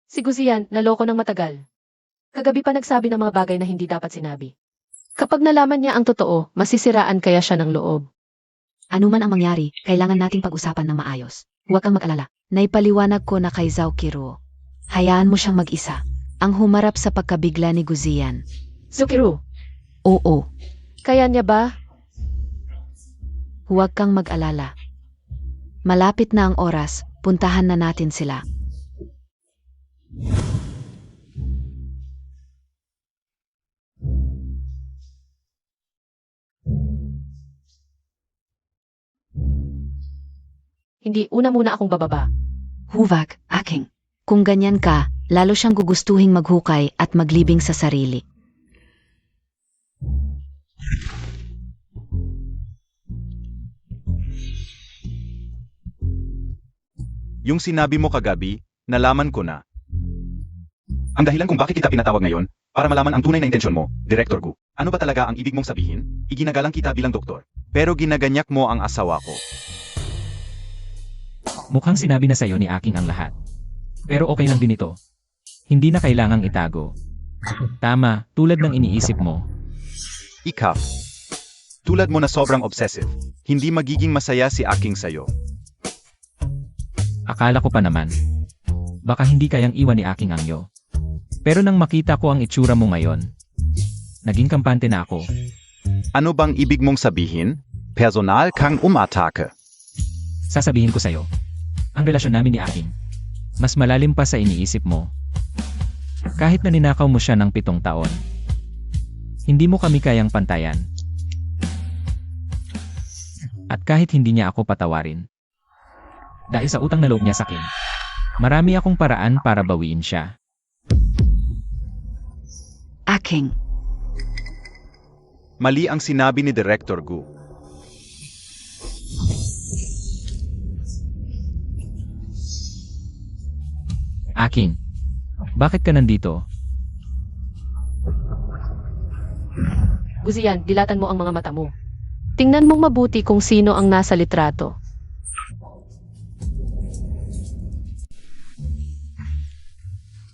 Si Guzian, naloko ng matagal. Kagabi pa nagsabi ng mga bagay na hindi dapat sinabi. Kapag nalaman niya ang totoo, masisiraan kaya siya ng loob. Ano man ang mangyari, kailangan nating pag-usapan ng maayos. Huwag kang mag-alala. Naipaliwanag ko na kay Zhao Qiruo. Hayaan mo siyang mag-isa. Ang humarap sa pagkabigla ni Guzian. Zukiru, Oo, kaya niya ba? huwag kang mag-alala. Malapit na ang oras, puntahan na natin sila. Hindi, una muna akong bababa. Huwag, Aking. Kung ganyan ka, lalo siyang gugustuhing maghukay at maglibing sa sarili. Yung sinabi mo kagabi, nalaman ko na. Ang dahilan kung bakit kita pinatawag ngayon, para malaman ang tunay na intensyon mo, Director Gu. Ano ba talaga ang ibig mong sabihin? Iginagalang kita bilang doktor. Pero ginaganyak mo ang asawa ko. Mukhang sinabi na sa'yo ni Aking ang lahat. Pero okay lang din ito. Hindi na kailangang itago. Tama, tulad ng iniisip mo. Ikaw. Tulad mo na sobrang obsessive, hindi magiging masaya si Aking sayo. Akala ko pa naman. Baka hindi kayang iwan ni Aking Angyo. Pero nang makita ko ang itsura mo ngayon, naging kampante na ako. Ano bang ibig mong sabihin? Personal kang umatake. Sasabihin ko sa'yo, ang relasyon namin ni Aking, mas malalim pa sa iniisip mo. Kahit na ninakaw mo siya ng 7 taon, hindi mo kami kayang pantayan. At kahit hindi niya ako patawarin, dahil sa utang na loob niya sa akin, marami akong paraan para bawiin siya. Aking. Mali ang sinabi ni Director Gu. Aking, bakit ka nandito? Guzian, dilatan mo ang mga mata mo. Tingnan mong mabuti kung sino ang nasa litrato.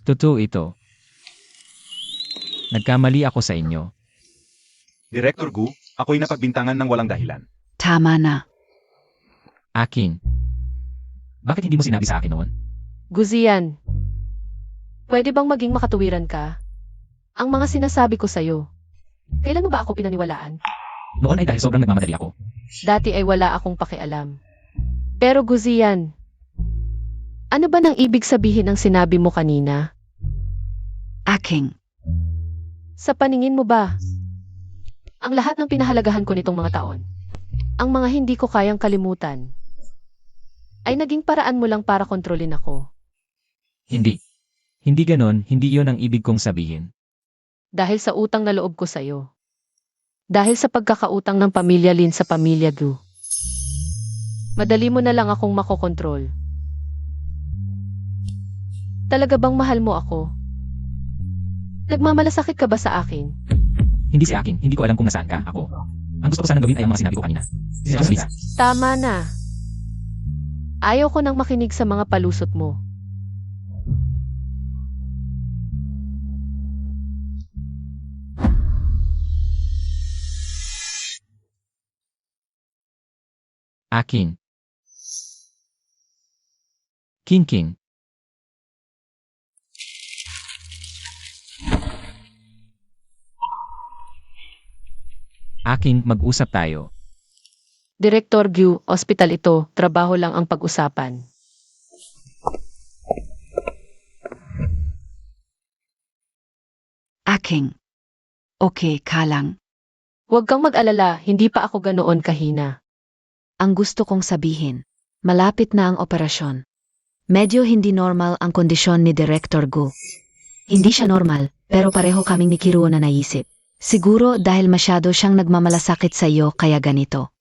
Totoo ito. Nagkamali ako sa inyo. Director Gu, ako'y napagbintangan ng walang dahilan. Tama na. Aking, bakit hindi mo sinabi sa akin noon? Guzian, pwede bang maging makatuwiran ka? Ang mga sinasabi ko sa'yo, kailan mo ba ako pinaniwalaan? Noon ay dahil sobrang nagmamadali ako. Dati ay wala akong pakialam. Pero Guzian, ano ba nang ibig sabihin ng sinabi mo kanina? Aking. Sa paningin mo ba, ang lahat ng pinahalagahan ko nitong mga taon, ang mga hindi ko kayang kalimutan, ay naging paraan mo lang para kontrolin ako? Hindi. Hindi ganon, hindi yon ang ibig kong sabihin. Dahil sa utang na loob ko sa'yo. Dahil sa pagkakautang ng pamilya Lin sa pamilya Gu. Madali mo na lang akong makokontrol. Talaga bang mahal mo ako? Nagmamalasakit ka ba sa akin? Hindi si Aking, hindi ko alam kung nasaan ka, ako. Ang gusto ko sanang gawin ay ang mga sinabi ko kanina. Salita. Tama na. Ayaw ko nang makinig sa mga palusot mo. Aking. King. Aking, mag-usap tayo. Direktor Gu, ospital ito, trabaho lang ang pag-usapan. Aking. Okay ka lang. Huwag kang mag-alala, hindi pa ako ganoon kahina. Ang gusto kong sabihin, malapit na ang operasyon. Medyo hindi normal ang kondisyon ni Director Gu. Hindi siya normal, pero pareho kaming ni Kiruo na naisip. Siguro dahil masyado siyang nagmamalasakit sa iyo kaya ganito.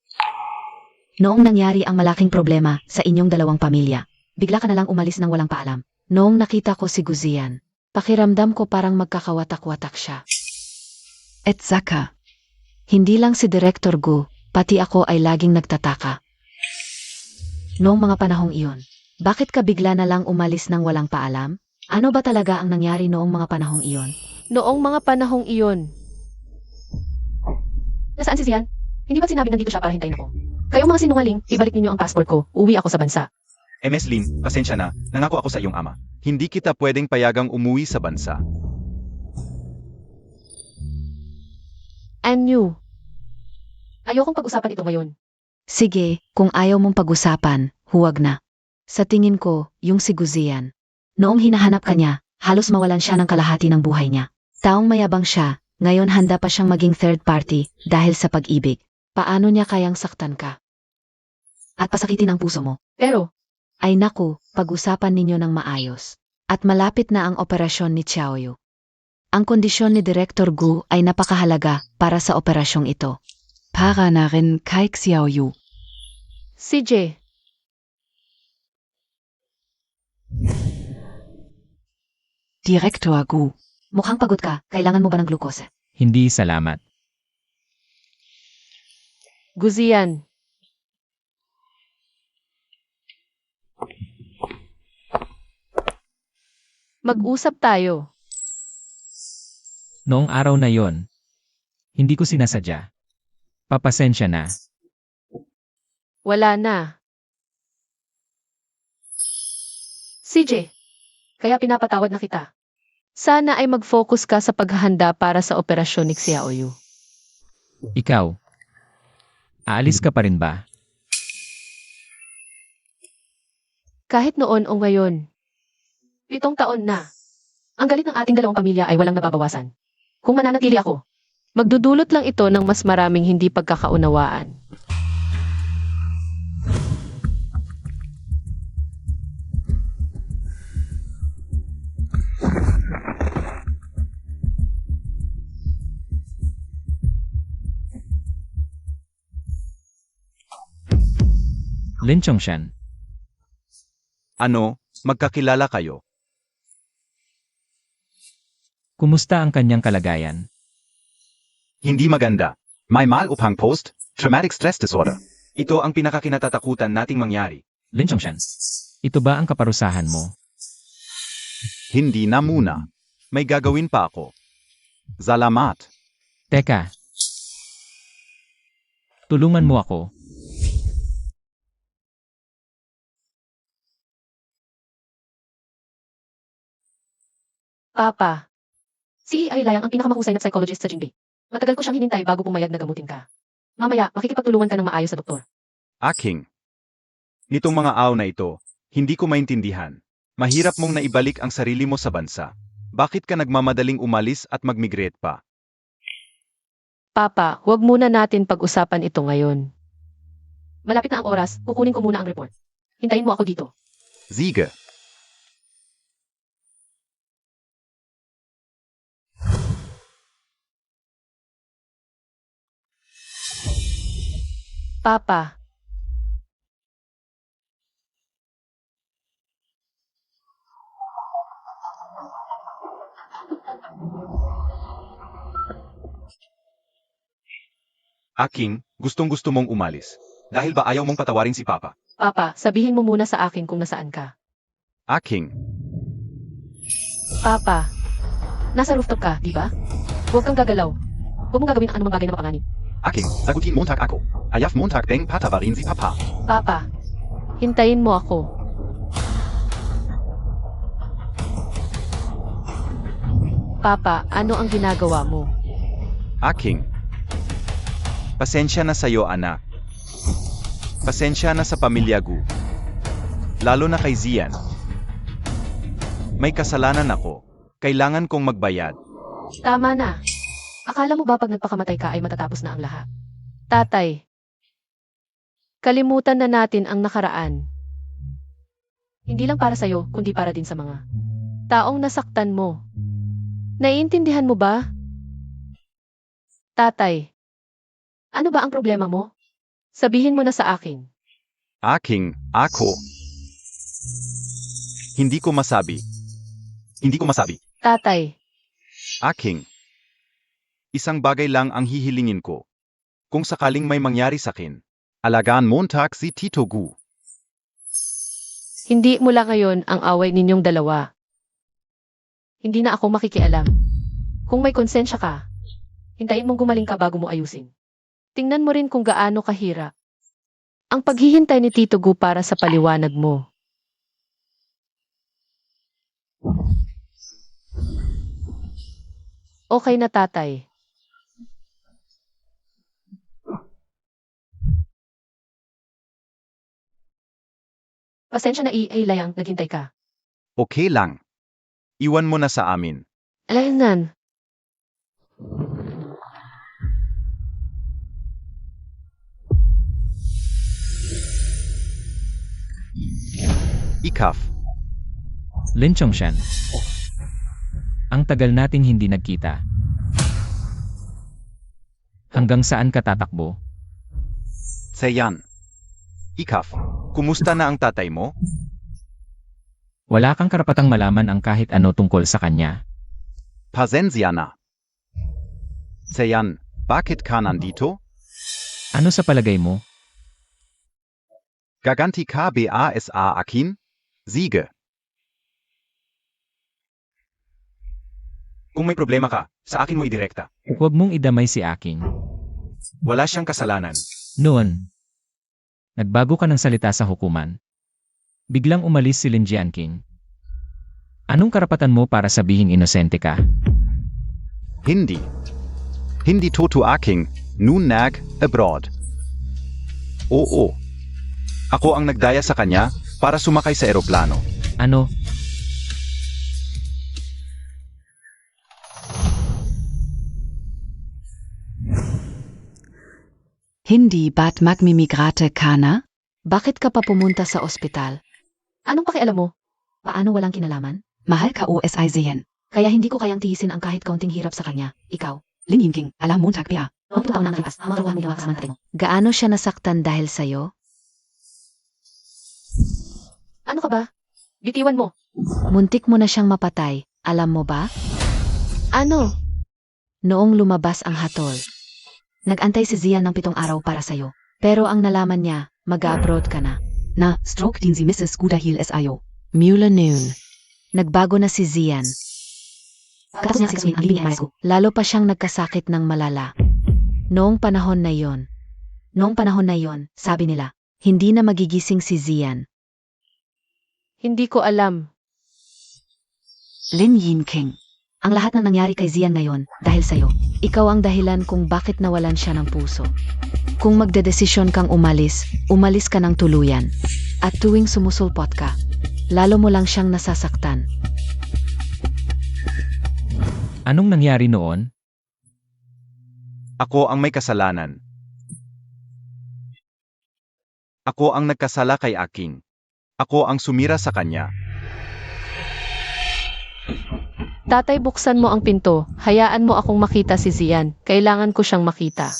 Noong nangyari ang malaking problema sa inyong dalawang pamilya, bigla ka na lang umalis ng walang paalam. Noong nakita ko si Guzian, pakiramdam ko parang magkakawatak-watak siya. Et Zaka. Hindi lang si Director Gu, pati ako ay laging nagtataka. Noong mga panahong iyon, bakit ka bigla na lang umalis ng walang paalam? Ano ba talaga ang nangyari noong mga panahong iyon? Noong mga panahong iyon. Nasaan si Zian? Hindi ba sinabi nandito siya para hintayin ako? Kayong mga sinungaling, ibalik ninyo ang passport ko, uwi ako sa bansa. MS Lin, pasensya na, nangako ako sa iyong ama. Hindi kita pwedeng payagang umuwi sa bansa. And you? Ayokong pag-usapan ito ngayon. Sige, kung ayaw mong pag-usapan, huwag na. Sa tingin ko, yung si Guzian. Noong hinahanap ka niya, halos mawalan siya ng kalahati ng buhay niya. Taong mayabang siya, ngayon handa pa siyang maging third party dahil sa pag-ibig. Paano niya kayang saktan ka? At pasakitin ang puso mo? Pero, Ay naku, pag-usapan ninyo ng maayos. At malapit na ang operasyon ni Xiaoyu. Ang kondisyon ni Director Gu ay napakahalaga para sa operasyong ito. Para na rin kay Xiaoyu. CJ, Direktor Gu. Mukhang pagod ka, kailangan mo ba ng glukose? Hindi salamat. Guzian. Mag-usap tayo. Noong araw na yon, hindi ko sinasadya. Papasensya na. Wala na. CJ, kaya pinapatawad na kita. Sana ay mag-focus ka sa paghahanda para sa operasyon ni Xiaoyu. Ikaw, aalis ka pa rin ba? Kahit noon o ngayon. 7 taon na. Ang galit ng ating dalawang pamilya ay walang nababawasan. Kung mananatili ako, magdudulot lang ito ng mas maraming hindi pagkakaunawaan. Lin Chongshan, Ano, magkakilala kayo? kumusta ang kanyang kalagayan? Hindi maganda. May mal upang post-traumatic stress disorder. Ito ang pinakakinatatakutan nating mangyari. Lin Chongshan, ito ba ang kaparusahan mo? Hindi na muna. May gagawin pa ako. Salamat. Teka. Tulungan mo ako. Papa, si Ai Layang ang pinakamahusay na psychologist sa Jinbei. Matagal ko siyang hinintay bago pumayag na gamutin ka. Mamaya, makikipagtulungan ka ng maayos sa doktor. Aking. Nitong mga aw na ito, hindi ko maintindihan. Mahirap mong naibalik ang sarili mo sa bansa. Bakit ka nagmamadaling umalis at mag-migrate pa? Papa, huwag muna natin pag-usapan ito ngayon. Malapit na ang oras, kukunin ko muna ang report. Hintayin mo ako dito. Sige. Papa, Aking, gustong-gusto mong umalis. Dahil ba ayaw mong patawarin si Papa? Papa, sabihin mo muna sa akin kung nasaan ka. Aking. Papa, nasa rooftop ka, di ba? Huwag kang gagalaw. Huwag mong gagawin ang anumang bagay na mapanganib. Aking, sagutin Montag ako. Ayaf Montag deng patawarin si Papa. Papa, hintayin mo ako. Papa, ano ang ginagawa mo? Aking. Pasensya na sa'yo, anak. Pasensya na sa pamilya Gu. Lalo na kay Zian. May kasalanan ako. Kailangan kong magbayad. Tama na. Akala mo ba pag nagpakamatay ka ay matatapos na ang lahat? Tatay, kalimutan na natin ang nakaraan. Hindi lang para sa'yo, kundi para din sa mga taong nasaktan mo. Naiintindihan mo ba? Tatay, ano ba ang problema mo? Sabihin mo na sa akin. Aking, ako. Hindi ko masabi. Hindi ko masabi. Tatay, Aking. Isang bagay lang ang hihilingin ko. Kung sakaling may mangyari sa akin, alagaan Montag si Tito Gu. hindi mula ngayon ang away ninyong dalawa. Hindi na ako makikialam. Kung may konsensya ka, hintayin mong gumaling ka bago mo ayusin. Tingnan mo rin kung gaano kahirap ang paghihintay ni Tito Gu para sa paliwanag mo. Okay na, tatay. Pasensya na Layang, naghintay ka. Okay lang. Iwan mo na sa amin. Alaynan. Ikaf. Lin Chongshan. Ang tagal nating hindi nagkita. Hanggang saan ka tatakbo? Sayan. Ikaf. Kumusta na ang tatay mo? Wala kang karapatang malaman ang kahit ano tungkol sa kanya. Pasensya na. Sayan, bakit ka nandito? Ano sa palagay mo? Gaganti ka ba sa akin? Sige. Kung may problema ka, sa akin mo idirekta. Huwag mong idamay si Aking. Wala siyang kasalanan. Noon, nagbago ka ng salita sa hukuman. Biglang umalis si Lin Jianqing. Anong karapatan mo para sabihing inosente ka? Hindi. Hindi totoo aking nun nag-abroad. Oo. Ako ang nagdaya sa kanya para sumakay sa eroplano. Ano? Hindi ba't magmimigrate ka na? Bakit ka pa pumunta sa ospital? Anong pakialam mo? Paano walang kinalaman? Mahal ka OSI sehen. Kaya hindi ko kayang tiisin ang kahit kaunting hirap sa kanya. Ikaw. Lin Yingking, alam Montag ba? Ang taon na nakipas, ang maruwang ginawa kasama natin mo. Gaano siya nasaktan dahil sa'yo? Ano ka ba? Bitiwan mo. Muntik mo na siyang mapatay. Alam mo ba? Ano? Noong lumabas ang hatol. Nag-antay si Zian ng 7 araw para sa'yo. Pero ang nalaman niya, mag-abroad ka na. Na, stroke din si Mrs. Gudahil SIO. Mula noon. Nagbago na si Zian. Katapos niya sikasuin ang libing ko. Lalo pa siyang nagkasakit ng malala. Noong panahon na yon, sabi nila, hindi na magigising si Zian. Hindi ko alam. Lin Yingking. Ang lahat ng nangyari kay Zian ngayon, dahil sa'yo. Ikaw ang dahilan kung bakit nawalan siya ng puso. Kung magdedesisyon kang umalis, umalis ka ng tuluyan. At tuwing sumusulpot ka, lalo mo lang siyang nasasaktan. Anong nangyari noon? Ako ang may kasalanan. Ako ang nagkasala kay Aking. Ako ang sumira sa kanya. Tatay, buksan mo ang pinto. Hayaan mo akong makita si Zian. Kailangan ko siyang makita.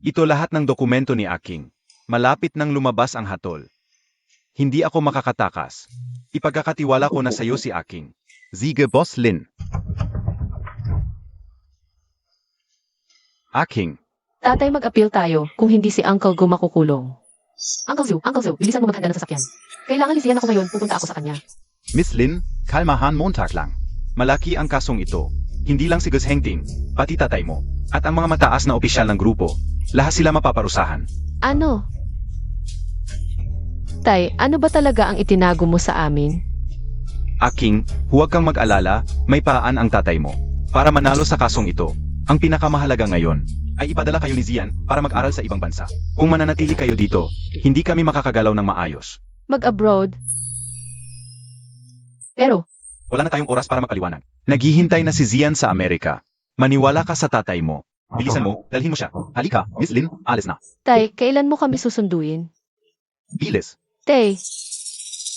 Ito lahat ng dokumento ni Aking. Malapit nang lumabas ang hatol. Hindi ako makakatakas. Ipagkakatiwala ko na sa iyo si Aking. Sige, Boss Lin. Aking. Tatay, mag-appeal tayo kung hindi si Uncle Go makukulong. Uncle Zhu, bilisan mo maghanda ng sasakyan. Kailangan lisiyan ako ngayon, pupunta ako sa kanya. Miss Lin, kalmahan Montag lang. Malaki ang kasong ito. Hindi lang si Gus Hengting, pati tatay mo, at ang mga mataas na opisyal ng grupo. Lahat sila mapaparusahan. Ano? Tay, ano ba talaga ang itinago mo sa amin? Aking, huwag kang mag-alala, may paraan ang tatay mo. Para manalo sa kasong ito, ang pinakamahalaga ngayon, ay ipadala kayo ni Zian para mag-aral sa ibang bansa. Kung mananatili kayo dito, hindi kami makakagalaw ng maayos. Mag-abroad? Pero, Wala na tayong oras para magpaliwanag. Naghihintay na si Zian sa Amerika. Maniwala ka sa tatay mo. Bilisan mo, dalhin mo siya. Halika, Miss Lin, alis na. Tay, kailan mo kami susunduin? Bilis. Tay,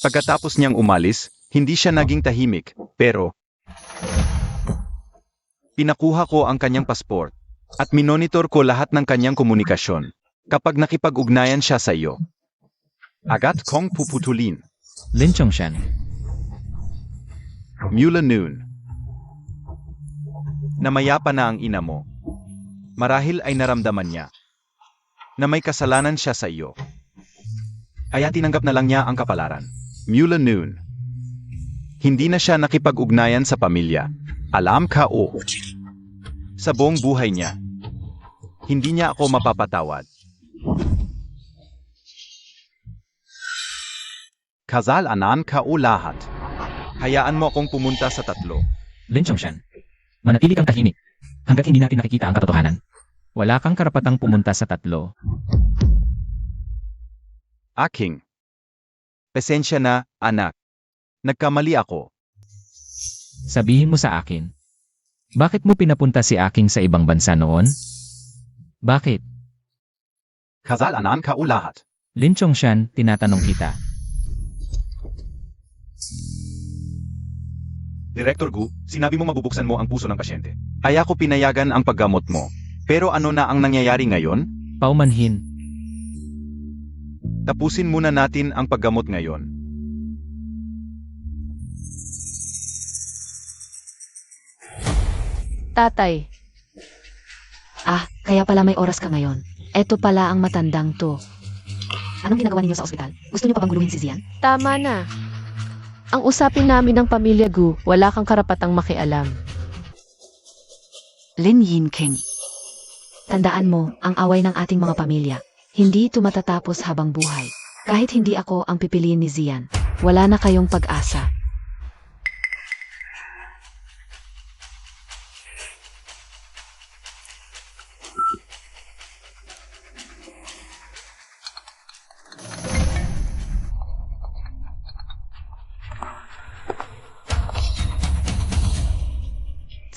Pagkatapos niyang umalis, hindi siya naging tahimik, pero pinakuha ko ang kanyang pasport at minonitor ko lahat ng kanyang komunikasyon. Kapag nakipag-ugnayan siya sa iyo, agad kong puputulin. Lin Chongshan. Mula noon, namayapa na ang ina mo. Marahil ay naramdaman niya na may kasalanan siya sa iyo. Kaya tinanggap na lang niya ang kapalaran. Mula noon, hindi na siya nakipag-ugnayan sa pamilya. Alam ka o, sa buong buhay niya, hindi niya ako mapapatawad. Kasalanan ka o lahat. Hayaan mo akong pumunta sa 3. Lin Chongshan, manatili kang tahimik hanggat hindi natin nakikita ang katotohanan. Wala kang karapatang pumunta sa 3. Aking. Pasensya na, anak. Nagkamali ako. Sabihin mo sa akin. Bakit mo pinapunta si Aking sa ibang bansa noon? Bakit? Kasalanan ka lahat. Lin Chongshan, tinatanong kita. Director Gu, sinabi mo mabubuksan mo ang puso ng pasyente. Kaya ko pinayagan ang paggamot mo. Pero ano na ang nangyayari ngayon? Paumanhin. Tapusin muna natin ang paggamot ngayon. Tatay, Kaya pala may oras ka ngayon. Eto pala ang matandang to. Anong ginagawa ninyo sa ospital? Gusto niyo pa bang guluhin si Zian? tama na. Ang usapin namin ng pamilya Gu, wala kang karapatang makialam. Lin Yin King. Tandaan mo, ang away ng ating mga pamilya, hindi ito matatapos habang buhay. Kahit hindi ako ang pipiliin ni Zian, wala na kayong pag-asa.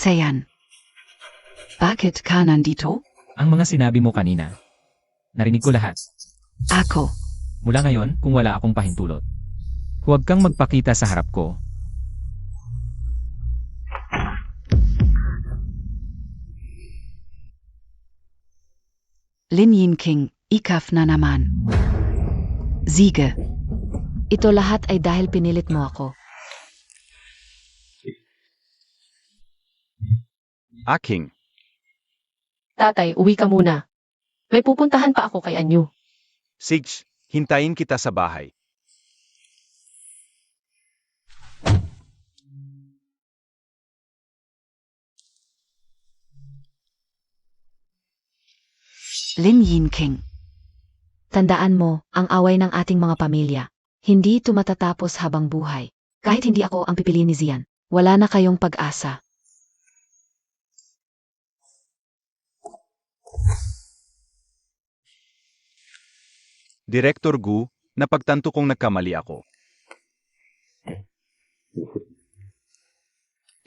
Zayan. Bakit ka nandito? Ang mga sinabi mo kanina. Narinig ko lahat. Ako. Mula ngayon, kung wala akong pahintulot. Huwag kang magpakita sa harap ko. Lin Yin King, ikaf na naman. Siege. Ito lahat ay dahil pinilit mo ako. Aking. Tatay, uwi ka muna. May pupuntahan pa ako kay Anyu. Sige, hintayin kita sa bahay. Lin Yin King. Tandaan mo, ang away ng ating mga pamilya, hindi ito matatapos habang buhay. Kahit hindi ako ang pipiliin ni Zian, wala na kayong pag-asa. Director Gu, napagtanto kong nagkamali ako.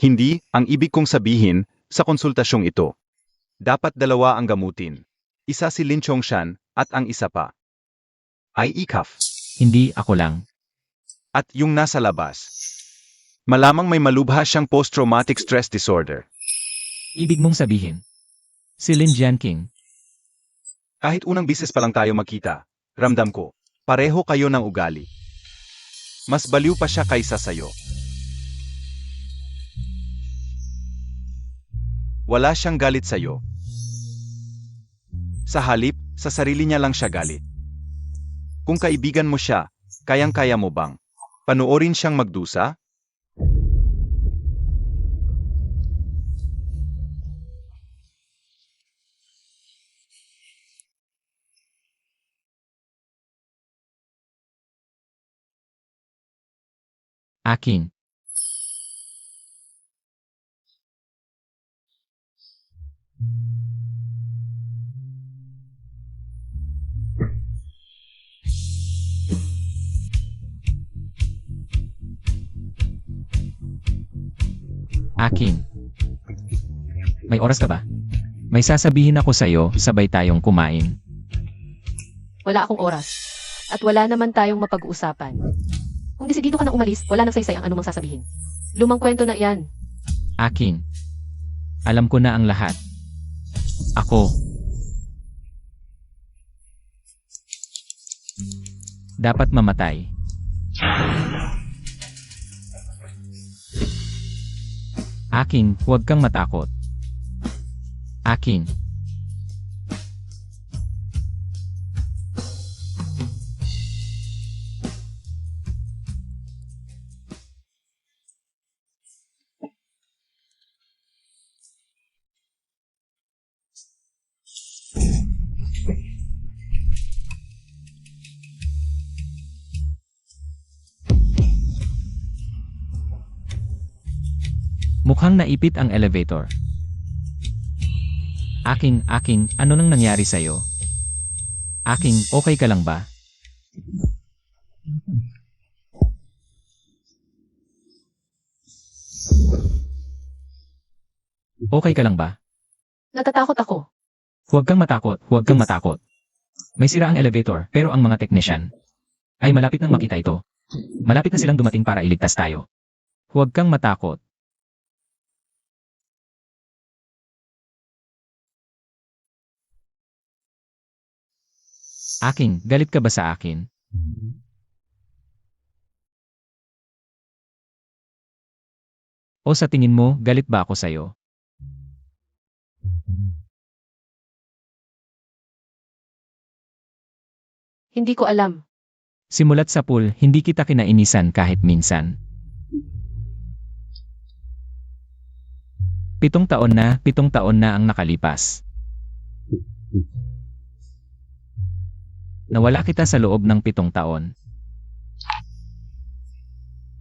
Hindi, ang ibig kong sabihin, sa konsultasyong ito. Dapat dalawa ang gamutin. Isa si Lin Chongshan, at ang isa pa ay ikaf. Hindi ako lang. At yung nasa labas. Malamang may malubha siyang post-traumatic stress disorder. Ibig mong sabihin. Si Lin Jianqing. Kahit unang bises pa lang tayo magkita, ramdam ko, pareho kayo ng ugali. Mas baliw pa siya kaysa sayo. Wala siyang galit sayo. Sa halip, sa sarili niya lang siya galit. Kung kaibigan mo siya, kayang-kaya mo bang panoorin siyang magdusa? Aking. Aking. May oras ka ba? May sasabihin ako sa'yo, sabay tayong kumain. Wala akong oras. At wala naman tayong mapag-uusapan. Kung desidido ka na umalis, wala nang saysay ang anumang sasabihin. Lumang kwento na yan. Aking. Alam ko na ang lahat. Ako. Dapat mamatay. Aking, huwag kang matakot. Aking. Mukhang naipit ang elevator. Aking, ano nang nangyari sa'yo? Aking, okay ka lang ba? Okay ka lang ba? Natatakot ako. Huwag kang matakot, huwag kang matakot. May sira ang elevator, pero ang mga technician ay malapit nang makita ito. Malapit na silang dumating para iligtas tayo. Huwag kang matakot. Aking, galit ka ba sa akin? O sa tingin mo, galit ba ako sa'yo? Hindi ko alam. Simulat sa pool, hindi kita kinainisan kahit minsan. 7 taon na ang nakalipas. Nawala kita sa loob ng 7 taon.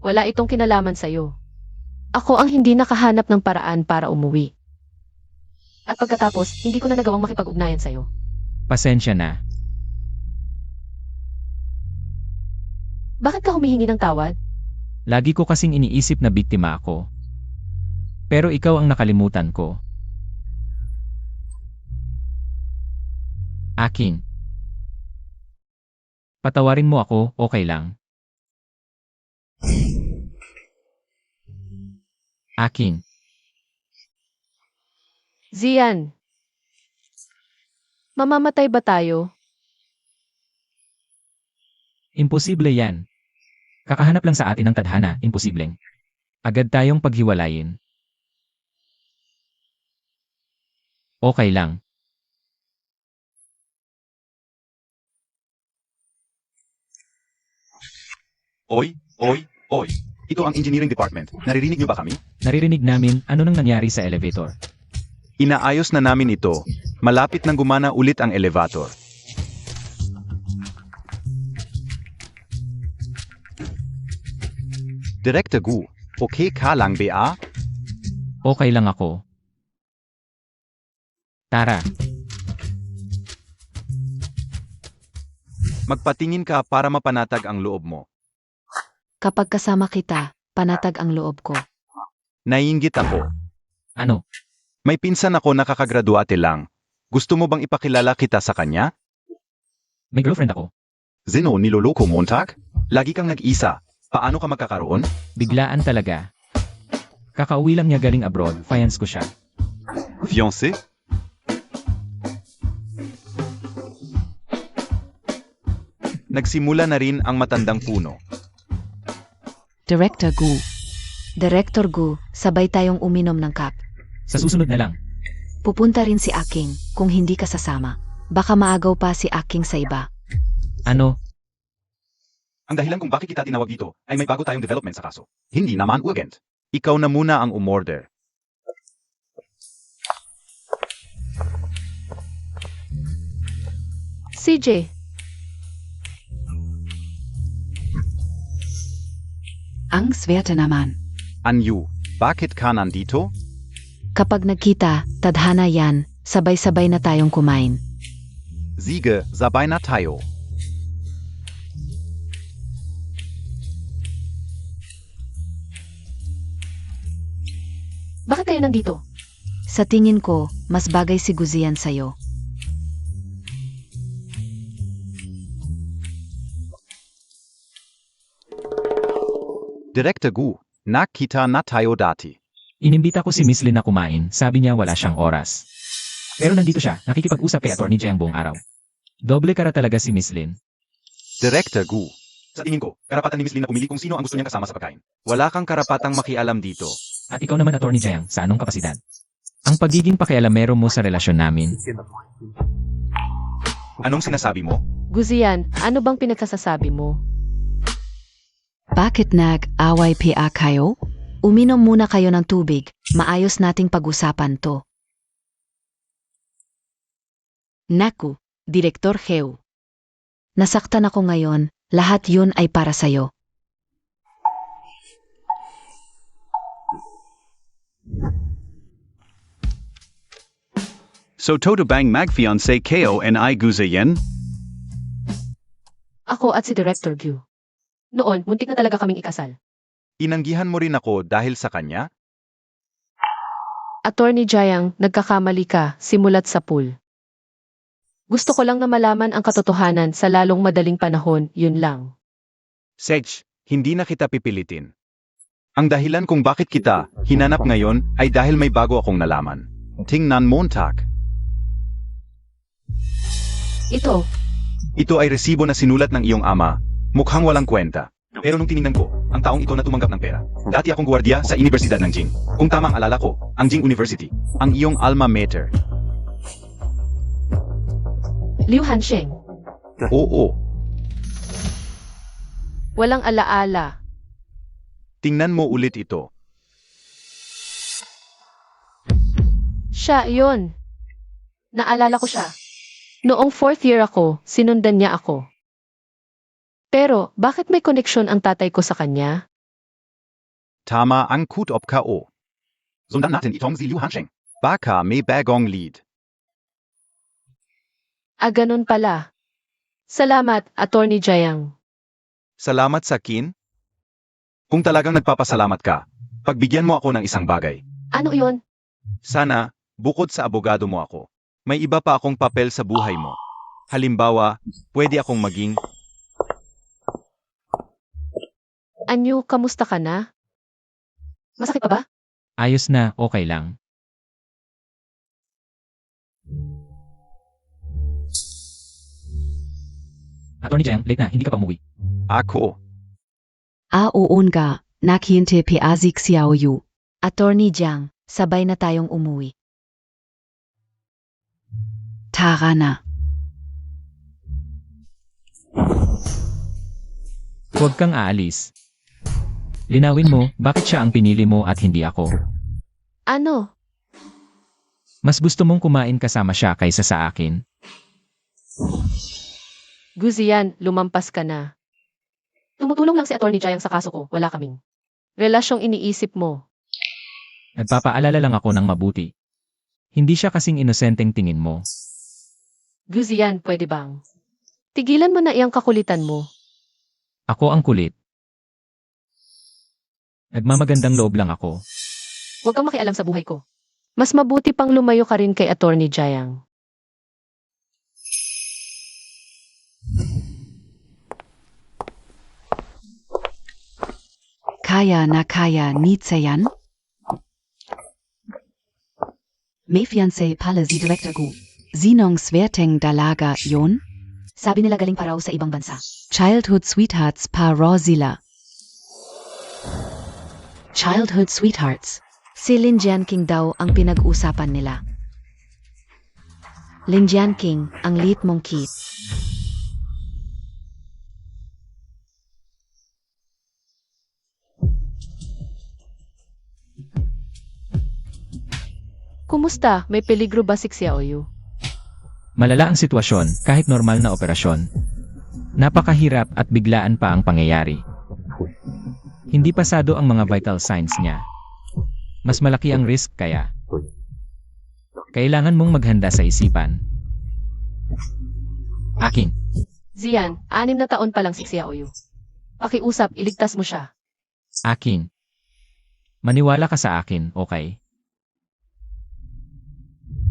Wala itong kinalaman sa'yo. Ako ang hindi nakahanap ng paraan para umuwi. At pagkatapos, hindi ko na nagawang makipag-ugnayan sa'yo. Pasensya na. Bakit ka humihingi ng tawad? Lagi ko kasing iniisip na biktima ako. Pero ikaw ang nakalimutan ko. Aking. Patawarin mo ako, okay lang. Aking. Zian. Mamamatay ba tayo? Imposible yan. Kakahanap lang sa atin ng tadhana, imposibleng. Agad tayong paghiwalayin. Okay lang. Oy, oy, oy. Ito ang engineering department. Naririnig niyo ba kami? Naririnig namin ano nang nangyari sa elevator. Inaayos na namin ito. Malapit nang gumana ulit ang elevator. Director Gu, okay ka lang ba? Okay lang ako. Tara, Magpatingin ka para mapanatag ang loob mo. Kapag kasama kita, panatag ang loob ko. Naiinggit ako. Ano? May pinsan ako na kakagraduate lang. Gusto mo bang ipakilala kita sa kanya? May girlfriend ako. Zeno, niloloko Montag? Lagi kang nag-isa. Paano ka magkakaroon? biglaan talaga. Kakauwi lang niya galing abroad, fiance ko siya. Fiancé? Nagsimula na rin ang matandang puno. Director Gu. Director Gu, sabay tayong uminom ng cup. Sa susunod na lang. Pupunta rin si Aking kung hindi ka sasama. Baka maagaw pa si Aking sa iba. Ano? Ang dahilan kung bakit kita tinawag dito ay may bago tayong development sa kaso. Hindi naman urgent. Ikaw na muna ang umorder. CJ, Ang swerte naman. Anyu, bakit ka nandito? Kapag nagkita, tadhana yan, sabay-sabay na tayong kumain. Sige, sabay na tayo. bakit kayo nandito? Sa tingin ko, mas bagay si Guzian sa'yo. Director Gu, nakita na tayo dati. Inimbita ko si Miss Lin na kumain, sabi niya wala siyang oras. Pero nandito siya, nakikipag-usap kay Atty. Jiang buong araw. Doble kara talaga si Miss Lin. Director Gu. Sa tingin ko, karapatan ni Miss Lin na pumili kung sino ang gusto niyang kasama sa pagkain. Wala kang karapatang makialam dito. At ikaw naman Atty. Jiang, sa anong kapasidad? Ang pagiging pakialamero mo sa relasyon namin. Anong sinasabi mo? Guzian, ano bang pinagkasasabi mo? Bakit nag-away pa kayo? Uminom muna kayo ng tubig, maayos nating pag-usapan to. Naku, Direktor Heu. Nasaktan ako ngayon, lahat yun ay para sa'yo. So Toto Bang Mag fiancé Ko and I Guzayen? Ako at si Director Gu. Noon, muntik na talaga kaming ikasal. Inanggihan mo rin ako dahil sa kanya? Attorney Jayang, nagkakamali ka, simulat sa pool. Gusto ko lang na malaman ang katotohanan sa lalong madaling panahon, yun lang. Sage, hindi na kita pipilitin. Ang dahilan kung bakit kita hinanap ngayon ay dahil may bago akong nalaman. Tingnan mo, Tak. Ito, Ito ay resibo na sinulat ng iyong ama. Mukhang walang kwenta. Pero nung tiningnan ko, ang taong ito na tumanggap ng pera. Dati akong gwardiya sa Universidad ng Jing. Kung tamang alala ko, ang Jing University, ang iyong alma mater. Liu Hansheng. Oo, Walang alaala. tingnan mo ulit ito. Siya, yon. Naalala ko siya. Noong 4th year ako, sinundan niya ako. Pero, bakit may koneksyon ang tatay ko sa kanya? Tama ang kutop ko. Sundan natin itong si Liu Hansheng. Baka may bagong lead. Ganun pala. Salamat, Attorney Jayang. Salamat sa kin. Kung talagang nagpapasalamat ka, pagbigyan mo ako ng isang bagay. Ano yon? Sana, bukod sa abogado mo ako, may iba pa akong papel sa buhay mo. Halimbawa, pwede akong maging Anyo, kamusta ka na? Masakit pa ba? Ayos na, okay lang. Attorney Jiang, late na, hindi ka pa umuwi. ako. Oon ga, nakhinte Piazik Xiaoyu. Attorney Jiang, sabay na tayong umuwi. Tara na. Huwag kang aalis. Linawin mo, bakit siya ang pinili mo at hindi ako? Ano? Mas gusto mong kumain kasama siya kaysa sa akin? Guzian, lumampas ka na. Tumutulong lang si Attorney Jayang sa kaso ko, wala kaming relasyong iniisip mo. Nagpapaalala lang ako ng mabuti. Hindi siya kasing inosenteng tingin mo. Guzian, pwede bang? Tigilan mo na iyang kakulitan mo. Ako ang kulit. Nagmamagandang loob lang ako. Huwag kang makialam sa buhay ko. Mas mabuti pang lumayo ka rin kay Attorney Jayang. Kaya na kaya ni Tsayan? May fiancé pala si Director Gu. Zinong swerteng dalaga yon? Sabi nila galing pa raw sa ibang bansa. Childhood sweethearts pa raw sila. Childhood sweethearts. Si Lin Jianqing daw ang pinag-usapan nila. Lin Jianqing, ang liit mong kid. Kumusta? May peligro ba si Xiaoyu? Malala ang sitwasyon kahit normal na operasyon. Napakahirap at biglaan pa ang pangyayari. Hindi pasado ang mga vital signs niya. Mas malaki ang risk kaya. Kailangan mong maghanda sa isipan. Aking. Zian, 6 na taon pa lang si Xiaoyu. Pakiusap, iligtas mo siya. Aking. Maniwala ka sa akin, okay?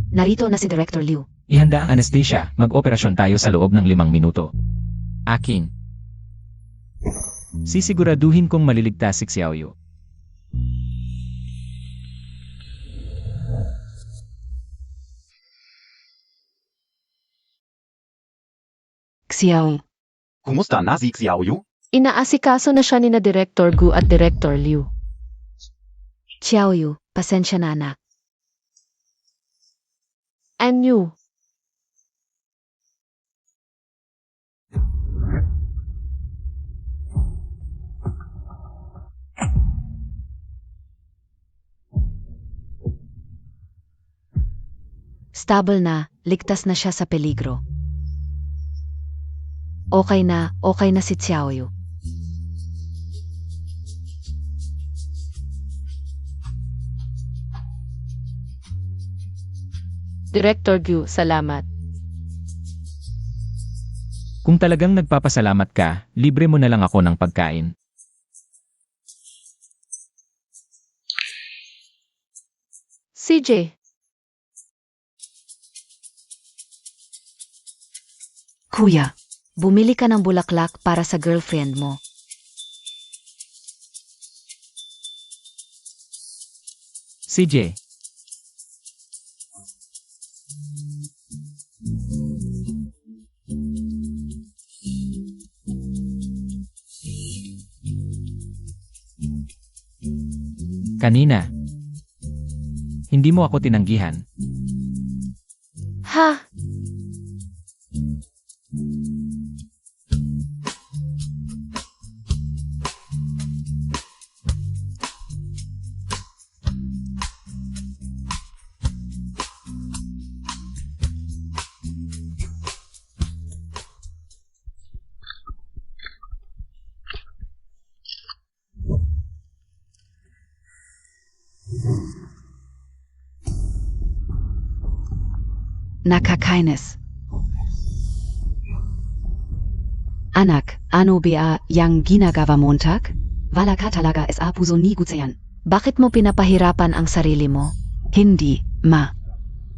Narito na si Director Liu. Ihanda ang anesthesia, mag-operasyon tayo sa loob ng 5 minuto. Aking. Sisiguraduhin kong maliligtas si Xiaoyu. Xiao. Kumusta na si Xiaoyu? Inaasikaso na siya ni na Director Gu at Director Liu. Xiaoyu, pasensya na anak. Anyu, Stable na, ligtas na siya sa peligro. Okay na si Xiaoyu. Director Gu, salamat. Kung talagang nagpapasalamat ka, libre mo na lang ako ng pagkain. CJ, Kuya. Bumili ka ng bulaklak para sa girlfriend mo. CJ, kanina, hindi mo ako tinanggihan. ha? Nakakainis. Anak, ano ba yang ginagawa Montag? Wala ka talaga sa puso ni Gutsayan. Bakit mo pinapahirapan ang sarili mo? Hindi, ma.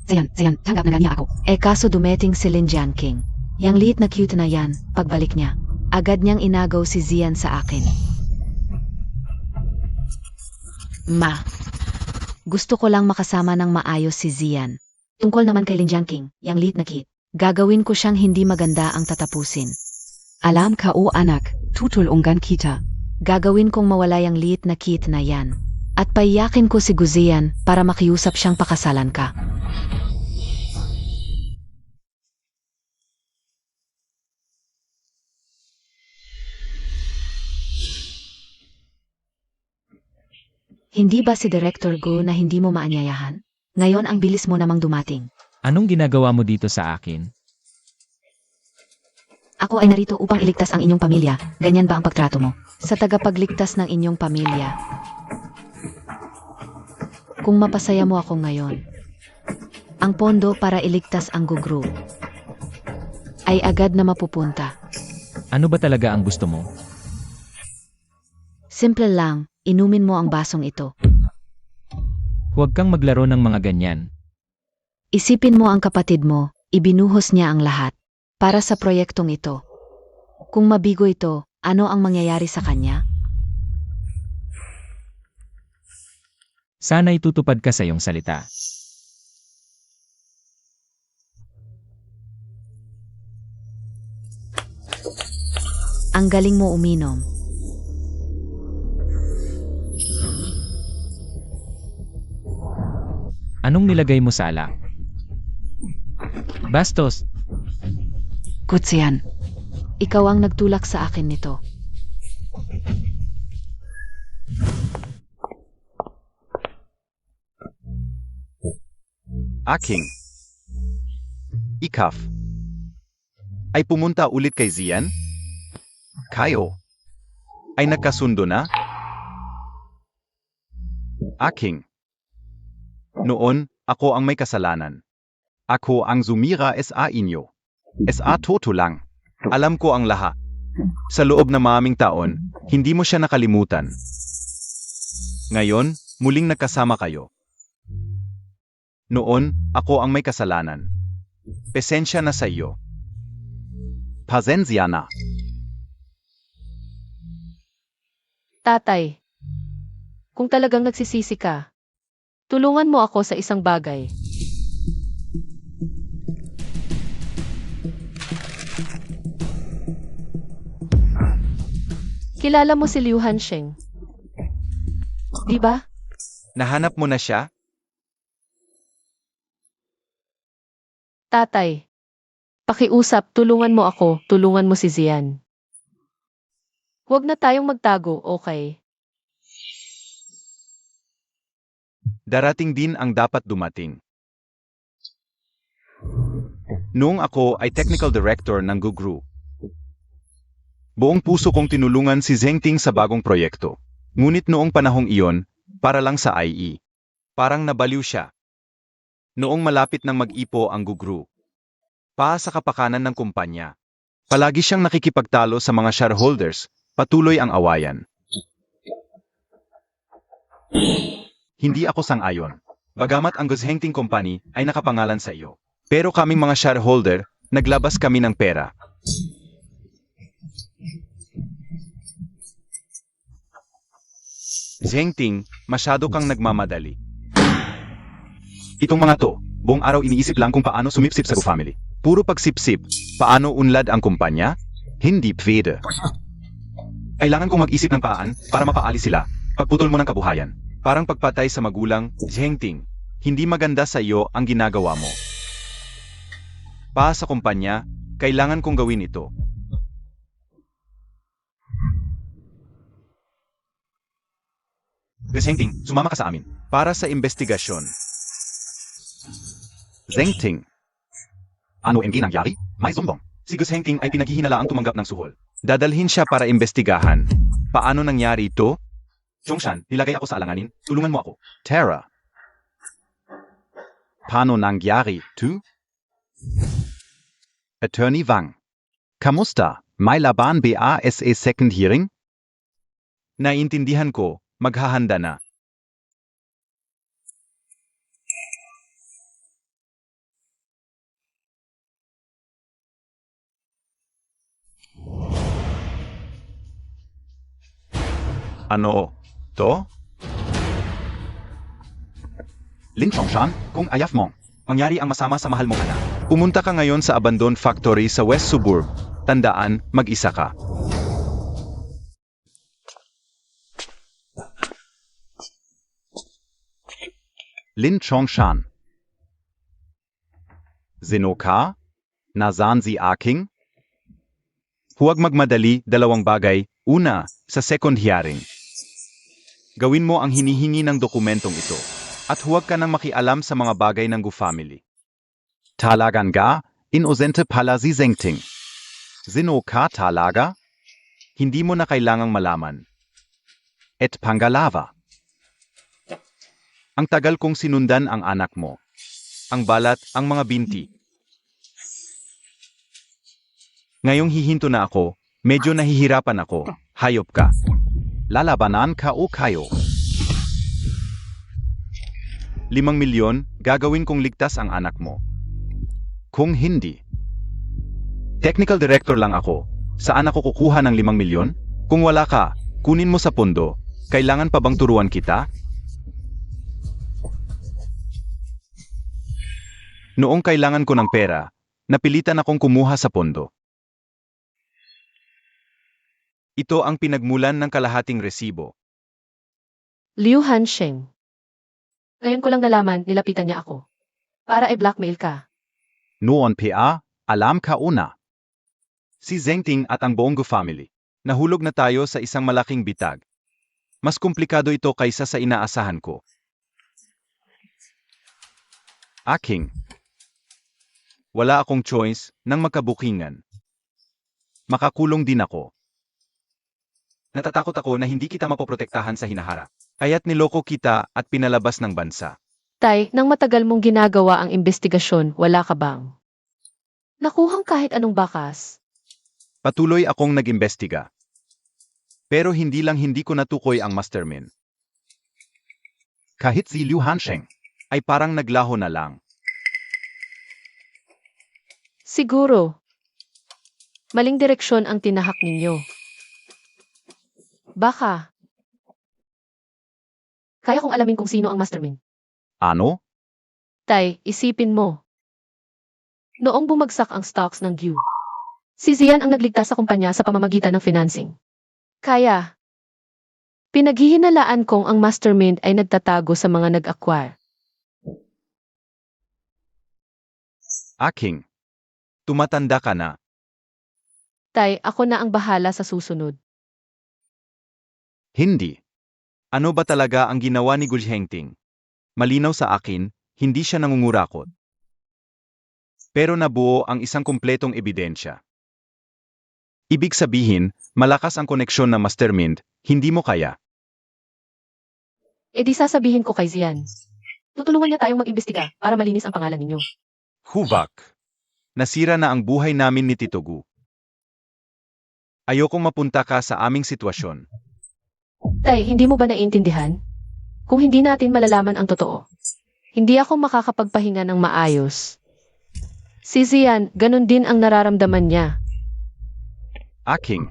Zayan, tanggap na niya ako. Kaso dumating si Lin Jianqing. Yang liit na cute na yan, pagbalik niya. Agad niyang inagaw si Zian sa akin. Ma, gusto ko lang makasama ng maayos si Zian. Tungkol naman kay Lin Jianqing, yang liit na kid. Gagawin ko siyang hindi maganda ang tatapusin. Alam ka o anak, tutulungan kita. Gagawin kong mawala yung liit na kid na yan. At paiyakin ko si Guzian para makiusap siyang pakasalan ka. Hindi ba si Director Go na hindi mo maanyayahan? Ngayon ang bilis mo namang dumating. Anong ginagawa mo dito sa akin? Ako ay narito upang iligtas ang inyong pamilya. Ganyan ba ang pagtrato mo? Sa tagapagligtas ng inyong pamilya. Kung mapasaya mo ako ngayon, ang pondo para iligtas ang Gugru ay agad na mapupunta. Ano ba talaga ang gusto mo? Simple lang, inumin mo ang basong ito. Huwag kang maglaro ng mga ganyan. Isipin mo ang kapatid mo, ibinuhos niya ang lahat para sa proyektong ito. Kung mabigo ito, ano ang mangyayari sa kanya? Sana itutupad ka sa iyong salita. Ang galing mo uminom. Anong nilagay mo sa alak? Bastos, Gutsayan. Ikaw ang nagtulak sa akin nito. Aking. Ikaf. Ay pumunta ulit kay Zian? Kayo. Ay nagkasundo na? Aking. Noon, ako ang may kasalanan. Ako ang zumira sa inyo. Sa toto lang. Alam ko ang lahat. Sa loob ng maming taon, hindi mo siya nakalimutan. Ngayon, muling nagkasama kayo. Noon, ako ang may kasalanan. Pasensya na sa iyo. Pasensya na. Tatay, kung talagang nagsisisi ka, tulungan mo ako sa isang bagay. Kilala mo si Liu Hansheng, di ba? Nahanap mo na siya? Tatay, pakiusap, tulungan mo ako, tulungan mo si Zian. Huwag na tayong magtago, okay? Darating din ang dapat dumating. Noong ako ay technical director ng Gugru, buong puso kong tinulungan si Zhengting sa bagong proyekto. Ngunit noong panahong iyon, para lang sa IE. Parang nabaliw siya. Noong malapit nang mag-ipo ang Gugru, pa sa kapakanan ng kumpanya, palagi siyang nakikipagtalo sa mga shareholders, patuloy ang awayan. Hindi ako sang-ayon. Bagamat ang Guzhengting Company ay nakapangalan sa iyo. Pero kaming mga shareholder, naglabas kami ng pera. Zhengting, masyado kang nagmamadali. Itong mga to, buong araw iniisip lang kung paano sumipsip sa Gu family. Puro pagsipsip, paano unlad ang kumpanya? Hindi pwede. Kailangan kong mag-isip ng paraan para mapaalis sila. Pagputol mo ng kabuhayan. Parang pagpatay sa magulang, Zhengting. Hindi maganda sa iyo ang ginagawa mo. Pa sa kumpanya, kailangan kong gawin ito. Zhengting, sumama ka sa amin. Para sa investigasyon. Zhengting. Ano ang ginangyari? May sumbong. Si Guzhengting ay pinaghihinalaang tumanggap ng suhol. Dadalhin siya para imbestigahan. Paano nangyari ito? Chongshan, nilagay ako sa alanganin. Tulungan mo ako. Tara. Paano nangyari to? Attorney Wang. Kamusta? May laban ba sa second hearing? Naiintindihan ko, maghahanda na. Ano? To? Lin Chongshan, kung ayaf mo, mangyari ang masama sa mahal mong anak. Pumunta ka ngayon sa abandoned factory sa West Suburb. Tandaan, mag-isa ka. Lin Chongshan. Sino ka? Nasaan si Aking? Huwag magmadali, dalawang bagay. Una, sa second hearing. Gawin mo ang hinihingi ng dokumentong ito. At huwag ka nang makialam sa mga bagay ng Gu family. Talagan ga? Inosente pala si Zhengting. Sino ka talaga? Hindi mo na kailangang malaman. Et pangalawa. Ang tagal kong sinundan ang anak mo. Ang balat, ang mga binti. Ngayong hihinto na ako, medyo nahihirapan ako. Hayop ka. Lalabanan ka o kayo? 5 milyon, gagawin kong ligtas ang anak mo. Kung hindi, Technical director lang ako. Saan ako kukuha ng 5 milyon? Kung wala ka, kunin mo sa pondo. Kailangan pa bang turuan kita? Noong kailangan ko ng pera, napilitan akong kumuha sa pondo. Ito ang pinagmulan ng kalahating resibo. Liu Hansheng. Ngayon ko lang nalaman, nilapitan niya ako. Para i-blackmail ka. noon pa, alam ka una. Si Zhengting at ang buong Gu family. Nahulog na tayo sa isang malaking bitag. Mas komplikado ito kaysa sa inaasahan ko. Aking, Wala akong choice nang magkabukingan. Makakulong din ako. Natatakot ako na hindi kita mapoprotektahan sa hinaharap. Kaya't niloko kita at pinalabas ng bansa. Tay, nang matagal mong ginagawa ang investigasyon, wala ka bang nakuhang kahit anong bakas? Patuloy akong nag-imbestiga. Pero hindi ko natukoy ang mastermind. kahit si Liu Hansheng. Ay parang naglaho na lang. Siguro. Maling direksyon ang tinahak ninyo. Baka. Kaya kong alamin kung sino ang mastermind. Ano? Tay, isipin mo. Noong bumagsak ang stocks ng Gu, si Zian ang nagligtas sa kumpanya sa pamamagitan ng financing. Kaya, pinaghihinalaan kong ang mastermind ay nagtatago sa mga nag-acquire. Aking. Tumatanda ka na. Tay, ako na ang bahala sa susunod. Hindi. Ano ba talaga ang ginawa ni Guzhengting? Malinaw sa akin, hindi siya nangungurakot. Pero nabuo ang isang kumpletong ebidensya. Ibig sabihin, malakas ang koneksyon ng mastermind, hindi mo kaya. E di sasabihin ko kay Zian. Tutulungan niya tayong mag-imbestiga para malinis ang pangalan ninyo. Huvak. Nasira na ang buhay namin ni Tito Gu. Ayokong mapunta ka sa aming sitwasyon. Tay, hindi mo ba naiintindihan? Kung hindi natin malalaman ang totoo, Hindi ako makakapagpahinga ng maayos. Si Zian, ganun din ang nararamdaman niya. Aking.